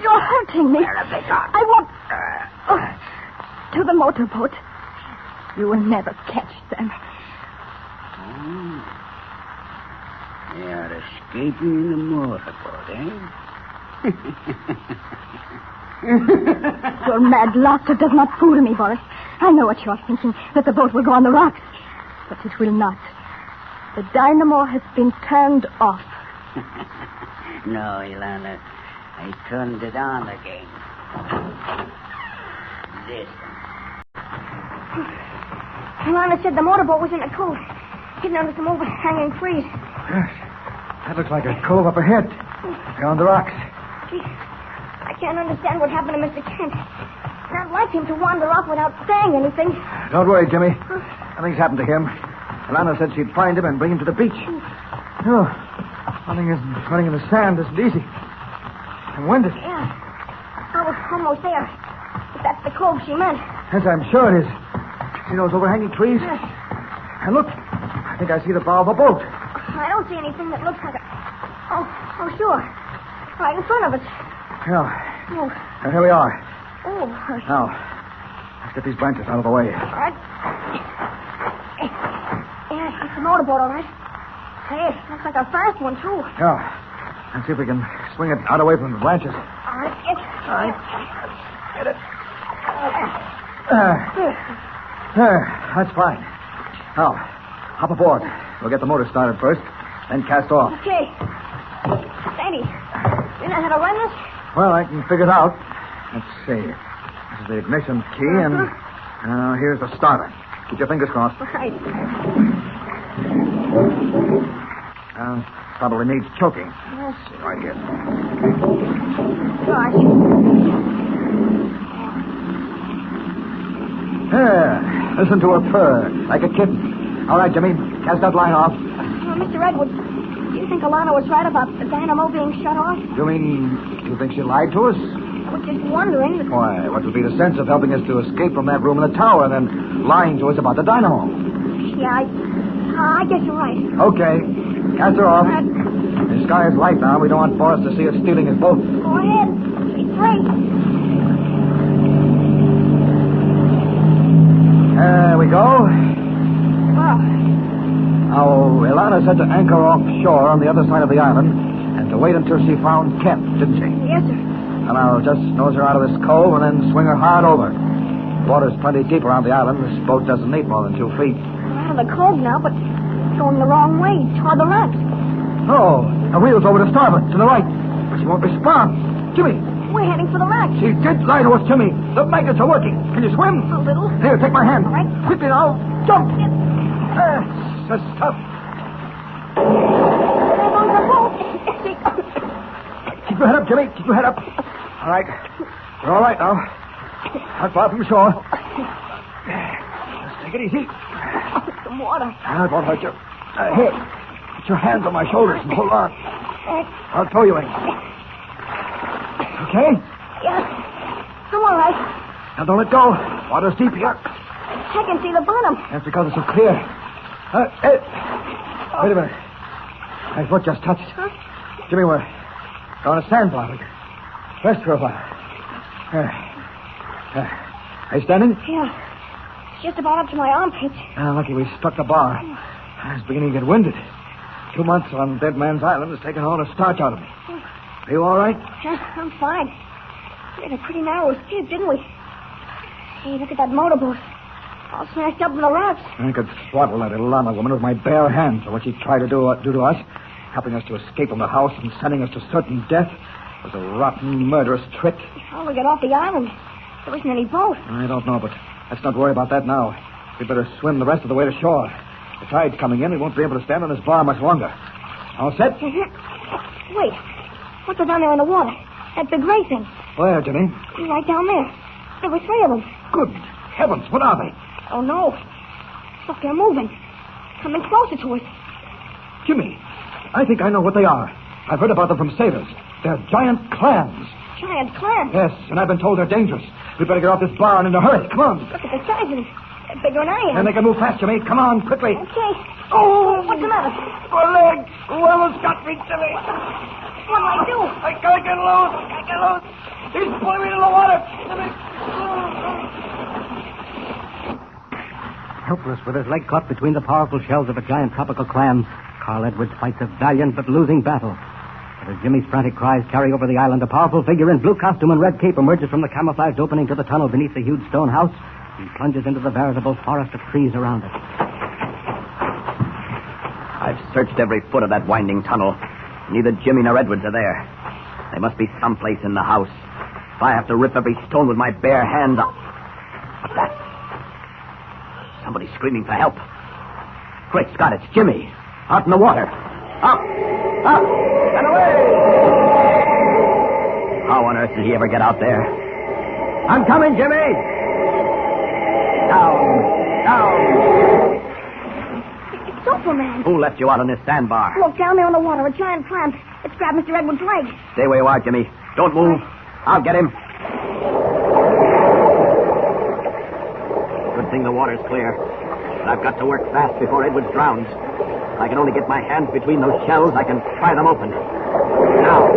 You're hurting me. Where have they gone? I want... to the motorboat. You will never catch them. They are escaping in the motorboat, eh? Your mad laughter does not fool me, Boris. I know what you are thinking, that the boat will go on the rocks. But it will not. The dynamo has been turned off. No, Ilana. I turned it on again. Listen. Lana said the motorboat was in the cove, hidden under some overhanging trees. Yes. That looks like a cove up ahead. Beyond the rocks. Gee, I can't understand what happened to Mr. Kent. Not like him to wander off without saying anything. Don't worry, Jimmy. Nothing's happened to him. Lana said she'd find him and bring him to the beach. No. Running in the sand isn't easy. And when did... Yeah. I was almost there. If that's the cove she meant. Yes, I'm sure it is. See those overhanging trees? Yes. And look, I think I see the bow of a boat. I don't see anything that looks like a... Oh, sure. Right in front of us. Yeah. Oh. Now, here we are. Oh. Now, let's get these blankets out of the way. All right. Yeah, it's a motorboat, all right. Hey, it looks like a fast one, too. Yeah. Let's see if we can swing it out away from the branches. All right, get it. All right. Get it. There. That's fine. Now, hop aboard. We'll get the motor started first, then cast off. Okay. Sandy, you know how to run this? Well, I can figure it out. Let's see. This is the ignition key, and here's the starter. Keep your fingers crossed. All right. Probably needs choking. Yes. Right here. Gosh. There. Listen to her purr, like a kitten. All right, Jimmy. Cast that line off. Mr. Edwards, do you think Alana was right about the dynamo being shut off? You think she lied to us? I was just wondering. Why, what would be the sense of helping us to escape from that room in the tower and then lying to us about the dynamo? Yeah, I guess you're right. Okay. Cast her off. The sky is light now. We don't want Boris to see us stealing his boat. Go ahead. It's great. There we go. Wow. Now, Ilana said to anchor offshore on the other side of the island and to wait until she found Kent, didn't she? Yes, sir. And I'll just nose her out of this cove and then swing her hard over. The water's plenty deep around the island. This boat doesn't need more than 2 feet. We're out of the cove now, but going the wrong way, toward the rocks. Oh, the wheel's over to starboard, to the right. But she won't respond. Jimmy, We're heading for the rocks. she did lie to us, Jimmy. The magnets are working. Can you swim? A little. Here, take my hand. All right. Quickly now. Jump. That's tough. There goes the boat. Keep your head up, Jimmy. Keep your head up. All right. You're all right now. Not far from shore. Just take it easy. Some water. It won't hurt you. Here. Put your hands on my shoulders and hold on. I'll throw you in. Okay? Yeah. I'm all right. Now don't let go. Water's deep here. I can see the bottom. That's because it's so clear. Wait a minute. My foot just touched. Huh? Jimmy, we're on a sandbar. Rest for a while. Are you standing? Yeah. It's just about up to my armpits. Lucky we struck the bar. I was beginning to get winded. 2 months on Dead Man's Island has taken all the starch out of me. Are you all right? Yeah, I'm fine. We had a pretty narrow escape, didn't we? Hey, look at that motorboat. All smashed up in the rocks. I could throttle that Ilana woman with my bare hands for what she tried to do to us, helping us to escape from the house and sending us to certain death. It was a rotten, murderous trick. How do we get off the island? There isn't any boat. I don't know, but let's not worry about that now. We'd better swim the rest of the way to shore. The tide's coming in. We won't be able to stand on this bar much longer. All set? Wait. What's down there in the water? That big gray thing. Where, Jimmy? Right down there. There were 3 of them. Good heavens, what are they? Oh, no. Look, they're moving. Coming closer to us. Jimmy, I think I know what they are. I've heard about them from sailors. They're giant clams. Giant clams. Yes, and I've been told they're dangerous. We'd better get off this bar and in a hurry. Come on. Look at the size of them. They're bigger than I am. And they can move fast, Jimmy. Come on, quickly. Okay. Oh, what's the matter? My leg. Whoever's got me, Jimmy. What'll I do? I gotta get loose. He's pulling me into the water. Jimmy. Helpless with his leg caught between the powerful shells of a giant tropical clam, Carl Edwards fights a valiant but losing battle. But as Jimmy's frantic cries carry over the island, a powerful figure in blue costume and red cape emerges from the camouflaged opening to the tunnel beneath the huge stone house and plunges into the veritable forest of trees around it. I've searched every foot of that winding tunnel. Neither Jimmy nor Edwards are there. They must be someplace in the house. If I have to rip every stone with my bare hands, What's that? Somebody's screaming for help. Great Scott, it's Jimmy. Out in the water. Up, and away! How on earth did he ever get out there? I'm coming, Jimmy! Down. It's Superman. Who left you out on this sandbar? Look, down there in the water, a giant clam. It's grabbed Mr. Edwards' leg. Stay where you are, Jimmy. Don't move. I'll get him. Good thing the water's clear. But I've got to work fast before Edwards drowns. If I can only get my hands between those shells, I can pry them open. Now.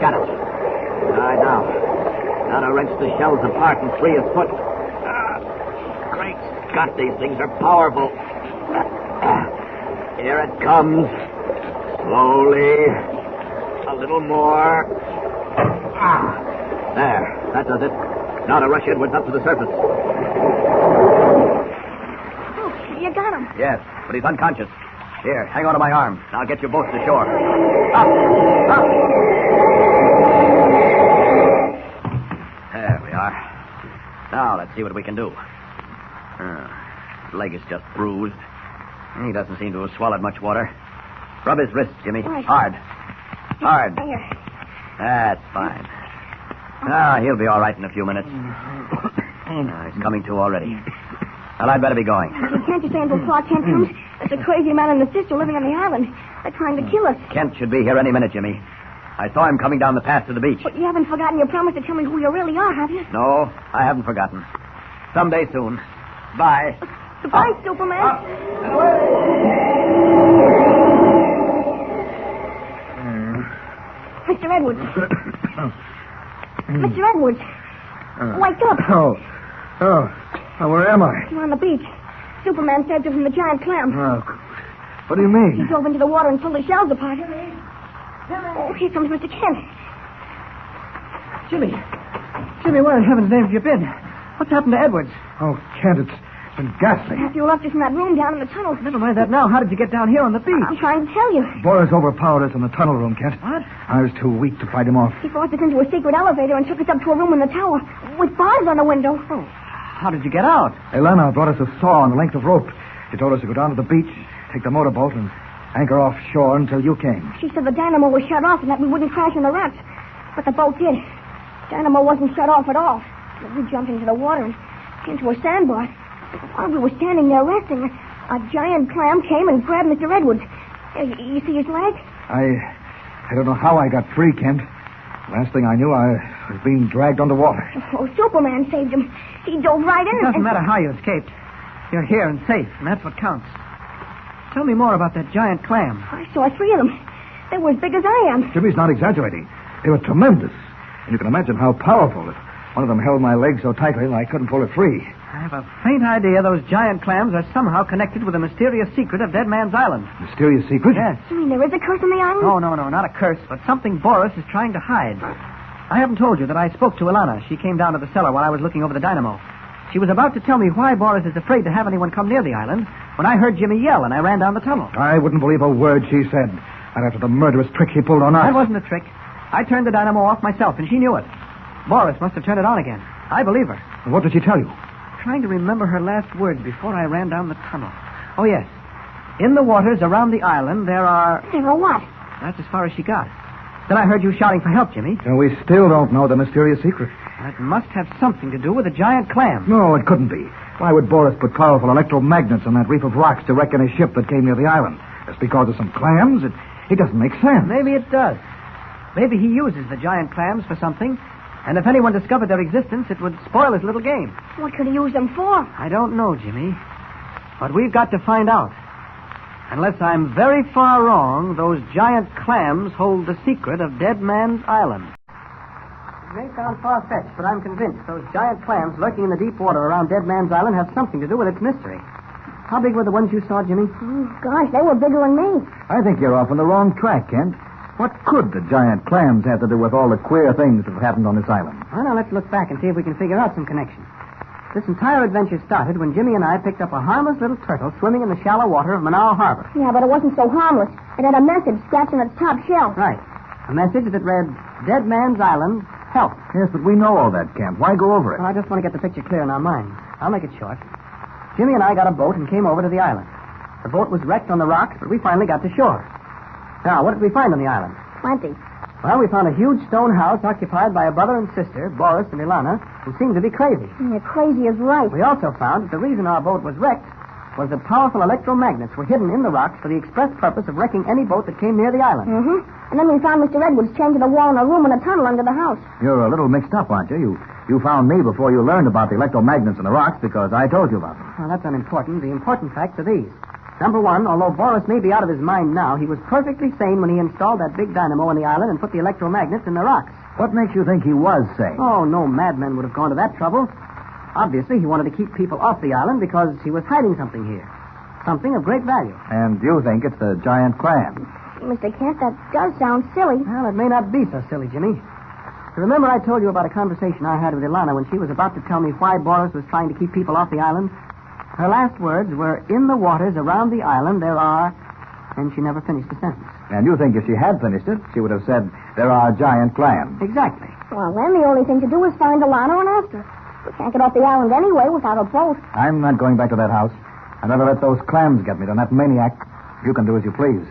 Got it. All right, now. Now to wrench the shells apart and free his foot. Great Scott, these things are powerful. Here it comes. Slowly. A little more. There. That does it. Now to rush Edwards up to the surface. Oh, you got him. Yes, but he's unconscious. Here, hang on to my arm. I'll get you both to shore. Up! There we are. Now, let's see what we can do. His leg is just bruised. He doesn't seem to have swallowed much water. Rub his wrist, Jimmy. Right. Hard. Here. That's fine. He'll be all right in a few minutes. He's coming to already. Well, I'd better be going. Can't you stay until Clark Kent comes? There's a crazy man and his sister living on the island. They're trying to kill us. Kent should be here any minute, Jimmy. I saw him coming down the path to the beach. But you haven't forgotten your promise to tell me who you really are, have you? No, I haven't forgotten. Someday soon. Bye. Goodbye, Superman. And away! Mr. Edwards. Mr. Edwards. Wake up. Oh, where am I? You're on the beach. Superman saved you from the giant clam. Oh, what do you He mean? dove into the water and pulled the shells apart. Oh, here comes Mr. Kent. Jimmy, where in heaven's name have you been? What's happened to Edwards? Oh, Kent, it's been ghastly. After you left us in that room down in the tunnel. Never mind that now. How did you get down here on the beach? I'm trying to tell you. Boris overpowered us in the tunnel room, Kent. What? I was too weak to fight him off. He forced us into a secret elevator and took us up to a room in the tower with bars on the window. Oh, how did you get out? Elena brought us a saw and a length of rope. She told us to go down to the beach, take the motorboat, and anchor offshore until you came. She said the dynamo was shut off and that we wouldn't crash in the rocks. But the boat did. Dynamo wasn't shut off at all. We jumped into the water and into a sandbar. While we were standing there resting, a giant clam came and grabbed Mr. Edwards. You see his leg? I don't know how I got free, Kent. Last thing I knew, I was being dragged underwater. Oh, Superman saved him. He dove right in. It doesn't matter how you escaped. You're here and safe, and that's what counts. Tell me more about that giant clam. I saw 3 of them. They were as big as I am. Jimmy's not exaggerating. They were tremendous. And you can imagine how powerful. If one of them held my leg so tightly that I couldn't pull it free. I have a faint idea those giant clams are somehow connected with the mysterious secret of Dead Man's Island. Mysterious secret? Yes. You mean there is a curse on the island? No, not a curse, but something Boris is trying to hide. I haven't told you that I spoke to Ilana. She came down to the cellar while I was looking over the dynamo. She was about to tell me why Boris is afraid to have anyone come near the island when I heard Jimmy yell and I ran down the tunnel. I wouldn't believe a word she said. Not after the murderous trick she pulled on us. That wasn't a trick. I turned the dynamo off myself, and she knew it. Boris must have turned it on again. I believe her. What did she tell you? Trying to remember her last words before I ran down the tunnel. Oh, yes. In the waters around the island, there are... There are what? That's as far as she got. Then I heard you shouting for help, Jimmy. And we still don't know the mysterious secret. That must have something to do with a giant clam. No, it couldn't be. Why would Boris put powerful electromagnets on that reef of rocks to wreck any ship that came near the island? Just because of some clams? It doesn't make sense. Maybe it does. Maybe he uses the giant clams for something, and if anyone discovered their existence, it would spoil his little game. What could he use them for? I don't know, Jimmy. But we've got to find out. Unless I'm very far wrong, those giant clams hold the secret of Dead Man's Island. It may sound far-fetched, but I'm convinced those giant clams lurking in the deep water around Dead Man's Island have something to do with its mystery. How big were the ones you saw, Jimmy? Oh, gosh, they were bigger than me. I think you're off on the wrong track, Kent. What could the giant clams have to do with all the queer things that have happened on this island? Well, now let's look back and see if we can figure out some connection. This entire adventure started when Jimmy and I picked up a harmless little turtle swimming in the shallow water of Manaus Harbor. Yeah, but it wasn't so harmless. It had a message scratched on its top shell. Right. A message that read, Dead Man's Island, help. Yes, but we know all that, Kent. Why go over it? Well, I just want to get the picture clear in our minds. I'll make it short. Jimmy and I got a boat and came over to the island. The boat was wrecked on the rocks, but we finally got to shore. Now, what did we find on the island? Plenty. Well, we found a huge stone house occupied by a brother and sister, Boris and Ilana, who seemed to be crazy. You're crazy as right. We also found that the reason our boat was wrecked was that powerful electromagnets were hidden in the rocks for the express purpose of wrecking any boat that came near the island. Mm-hmm. And then we found Mr. Edwards chained to the wall in a room in a tunnel under the house. You're a little mixed up, aren't you? You found me before you learned about the electromagnets in the rocks because I told you about them. Well, that's unimportant. The important facts are these. Number one, although Boris may be out of his mind now, he was perfectly sane when he installed that big dynamo on the island and put the electromagnets in the rocks. What makes you think he was sane? Oh, no madman would have gone to that trouble. Obviously, he wanted to keep people off the island because he was hiding something here. Something of great value. And you think it's the giant clam? Mr. Kent, that does sound silly. Well, it may not be so silly, Jimmy. Remember I told you about a conversation I had with Ilana when she was about to tell me why Boris was trying to keep people off the island? Her last words were, in the waters around the island there are... And she never finished the sentence. And you think if she had finished it, she would have said, there are giant clams. Exactly. Well, then the only thing to do is find Ilana and ask her. We can't get off the island anyway without a boat. I'm not going back to that house. I'd rather let those clams get me than that maniac. You can do as you please.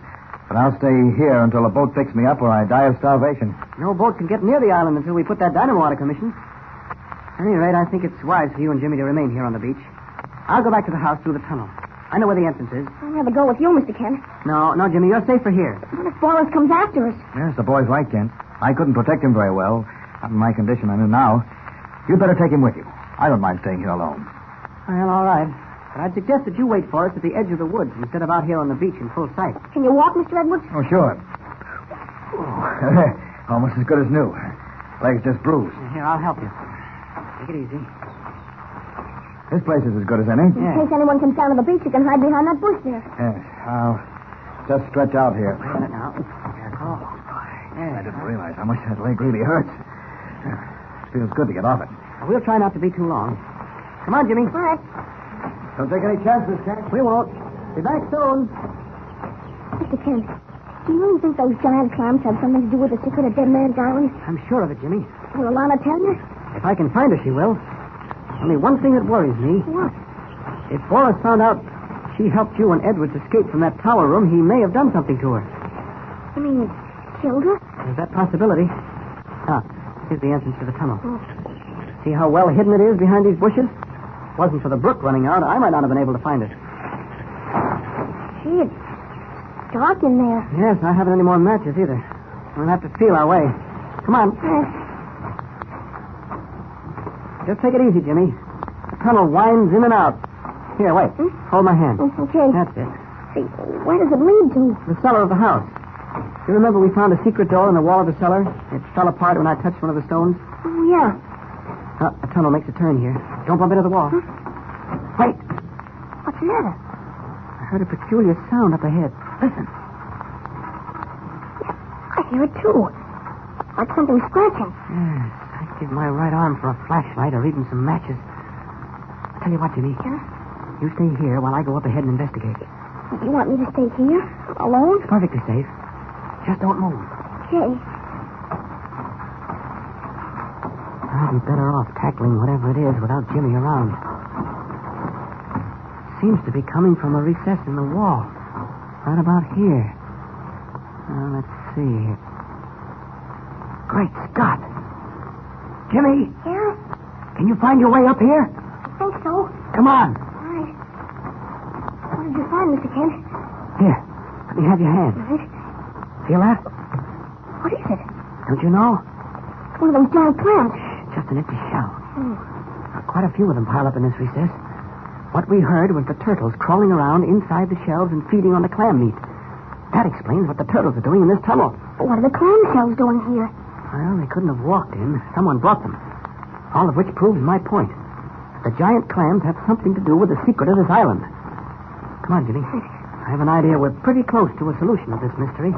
But I'll stay here until a boat picks me up or I die of starvation. No boat can get near the island until we put that dynamo out of commission. At any rate, I think it's wise for you and Jimmy to remain here on the beach. I'll go back to the house through the tunnel. I know where the entrance is. I'll have a go with you, Mr. Kent. No, Jimmy, you're safer here. What if Boris comes after us? Yes, the boy's right, Kent. I couldn't protect him very well. Not in my condition I'm in now. You'd better take him with you. I don't mind staying here alone. Well, all right. But I'd suggest that you wait for us at the edge of the woods instead of out here on the beach in full sight. Can you walk, Mr. Edwards? Oh, sure. Almost as good as new. Legs just bruised. Here, I'll help you. Take it easy. This place is as good as any. In case anyone comes down to the beach, you can hide behind that bush there. Yes, I'll just stretch out here. Wait a minute now. Careful. I didn't realize how much that leg really hurts. It feels good to get off it. We'll try not to be too long. Come on, Jimmy. All right. Don't take any chances, Kent. We won't. Be back soon. Mr. Kent, do you really think those giant clams have something to do with the secret of Dead Man's Island? I'm sure of it, Jimmy. Will Ilana tell you? If I can find her, she will. Only one thing that worries me. What? If Boris found out she helped you and Edwards escape from that tower room, he may have done something to her. You mean killed her? There's that possibility. Ah, here's the entrance to the tunnel. See how well hidden it is behind these bushes? If it wasn't for the brook running out, I might not have been able to find it. Gee, it's dark in there. Yes, I haven't any more matches either. We'll have to feel our way. Come on. Just take it easy, Jimmy. The tunnel winds in and out. Here, wait. Hold my hand. Okay. That's it. Hey, where does it lead to? The cellar of the house. You remember we found a secret door in the wall of the cellar? It fell apart when I touched one of the stones. Oh, yeah. The tunnel makes a turn here. Don't bump into the wall. Wait. What's the matter? I heard a peculiar sound up ahead. Listen. I hear it, too. Like something scratching. Yes. I'd give my right arm for a flashlight or even some matches. I'll tell you what, Jimmy. Yeah? You stay here while I go up ahead and investigate. You want me to stay here? Alone? It's perfectly safe. Just don't move. Okay. I'll be better off tackling whatever it is without Jimmy around. Seems to be coming from a recess in the wall. Right about here. Now, let's see. Great Scott. Jimmy, Yeah? can you find your way up here? I think so. Come on. All right. What did you find, Mr. Kent? Here, let me have your hand. All right. Feel that? What is it? Don't you know? One of those giant clams. Just an empty shell. Oh. Quite a few of them piled up in this recess. What we heard was the turtles crawling around inside the shells and feeding on the clam meat. That explains what the turtles are doing in this tunnel. But what are the clam shells doing here? Well, they couldn't have walked in. Someone brought them. All of which proves my point. The giant clams have something to do with the secret of this island. Come on, Jimmy. I have an idea we're pretty close to a solution of this mystery.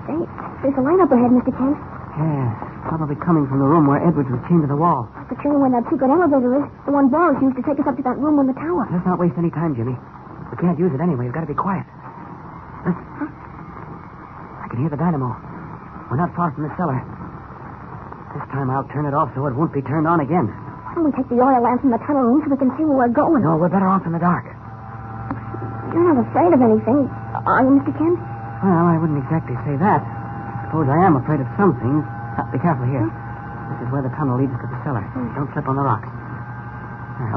Hey, there's a light up ahead, Mr. Kent. Yes, probably coming from the room where Edwards was chained to the wall. But you know where that secret elevator is? The one Boris used to take us up to that room in the tower. Let's not waste any time, Jimmy. We can't use it anyway. We've got to be quiet. Listen. Huh? I can hear the dynamo. We're not far from the cellar. This time I'll turn it off so it won't be turned on again. Why don't we take the oil lamp from the tunnel room so we can see where we're going? No, we're better off in the dark. You're not afraid of anything, are you, Mr. Kent? Well, I wouldn't exactly say that. I suppose I am afraid of some things. Be careful here. This is where the tunnel leads to the cellar. Don't slip on the rocks.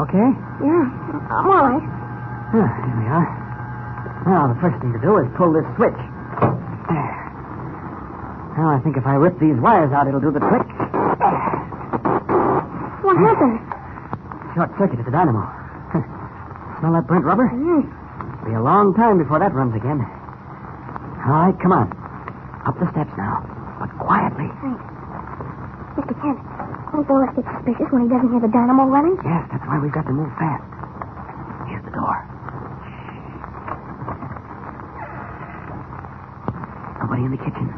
Okay? Yeah, I'm all right. Here we are. Now, the first thing to do is pull this switch. There. Now, I think if I rip these wires out, it'll do the trick. What happened? Short-circuited the dynamo. Smell that burnt rubber? Mm. Be a long time before that runs again. All right, come on. Up the steps now, but quietly. Thanks. Mr. Kent, won't Boris get suspicious when he doesn't hear the dynamo running? Yes, that's why we've got to move fast. Here's the door. Nobody in the kitchen.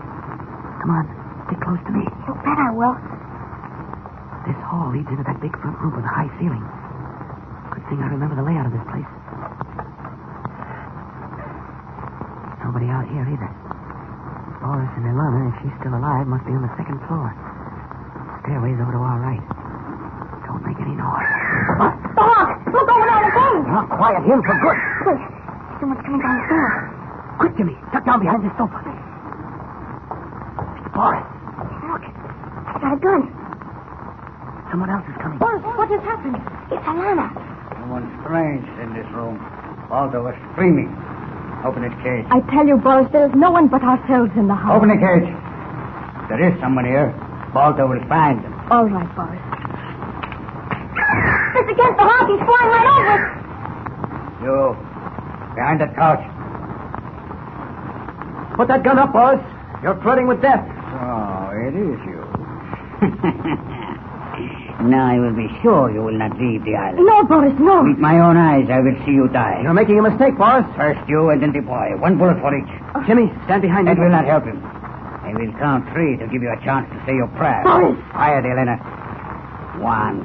Come on, stick close to me. You bet I will. This hall leads into that big front room with a high ceiling. Good thing I remember the layout of this place. Nobody out here either. Boris and Ilana, if she's still alive, must be on the second floor. Stairway's over to our right. Don't make any noise. What? Look over there, the phone! Now, quiet him for good. Wait, someone's coming down the stairs. Quick, Jimmy. Duck down behind this sofa. It's Boris. Look, he's got a gun. Someone else is coming. Boris, what has happened? It's Ilana. Someone strange in this room. Baldo was screaming. Open his cage. I tell you, Boris, there is no one but ourselves in the house. Open the cage. There is someone here. Baldo will find them. All right, Boris. It's against the house. He's flying right over. You, behind that couch. Put that gun up, Boris. You're flirting with death. Oh, it is you. Now I will be sure you will not leave the island. No, Boris, no. With my own eyes, I will see you die. You're making a mistake, Boris. First you and then the boy. One bullet for each. Jimmy, stand behind me. That will not help him. I will count 3 to give you a chance to say your prayer. Boris! Quiet, Elena. 1,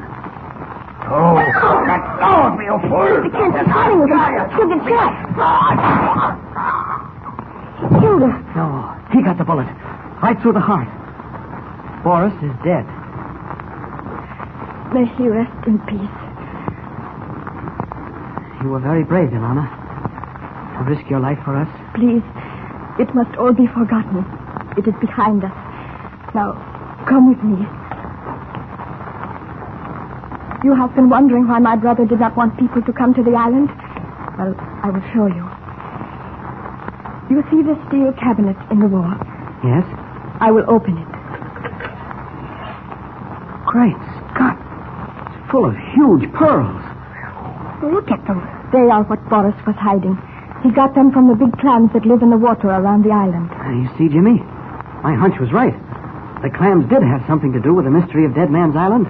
2. Let go of me, you fool! The Kent's fighting with him. She'll get shot. He killed her. No, he got the bullet. Right through the heart. Boris is dead. May he rest in peace. You were very brave, Ilana. To risk your life for us. Please, it must all be forgotten. It is behind us. Now, come with me. You have been wondering why my brother did not want people to come to the island? Well, I will show you. You see the steel cabinet in the wall? Yes? I will open it. Great Scott. It's full of huge pearls. Look at them. They are what Boris was hiding. He got them from the big clams that live in the water around the island. You see, Jimmy? My hunch was right. The clams did have something to do with the mystery of Dead Man's Island.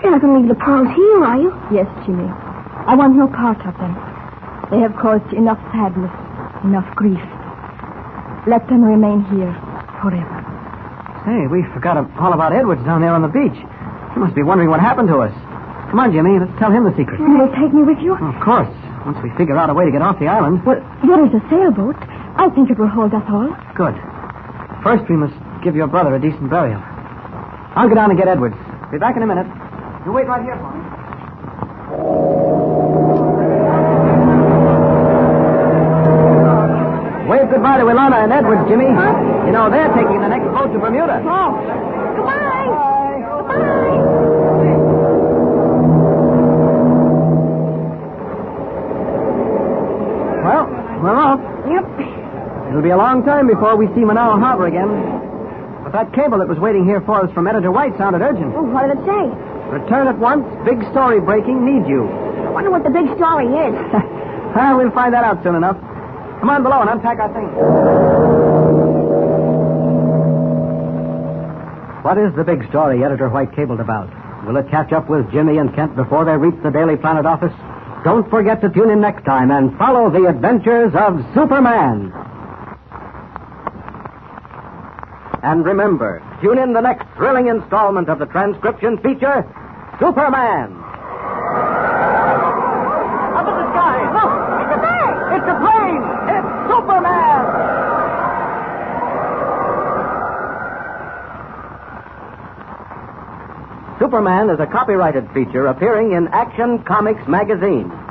You're not going to leave the pearls here, are you? Yes, Jimmy. I want no part of them. They have caused enough sadness, enough grief. Let them remain here forever. Hey, we forgot all about Edwards down there on the beach. He must be wondering what happened to us. Come on, Jimmy, let's tell him the secret. You will take me with you? Of course. Once we figure out a way to get off the island. Well, there is a sailboat. I think it will hold us all. Good. First, we must give your brother a decent burial. I'll go down and get Edwards. Be back in a minute. You wait right here for me. Wave goodbye to Ilana and Edwards, Jimmy. Huh? You know, they're taking the next boat to Bermuda. Oh. Goodbye. Goodbye. Well, we're off. Yep. It'll be a long time before we see Manawa Harbor again. But that cable that was waiting here for us from Editor White sounded urgent. Oh, what did it say? Return at once. Big story breaking. Need you. I wonder what the big story is. Well, we'll find that out soon enough. Come on below and unpack our things. What is the big story Editor White cabled about? Will it catch up with Jimmy and Kent before they reach the Daily Planet office? Don't forget to tune in next time and follow the adventures of Superman. And remember, tune in the next thrilling installment of the transcription feature, Superman. Up in the sky, look! It's a bird! It's a plane! It's Superman! Superman is a copyrighted feature appearing in Action Comics magazine.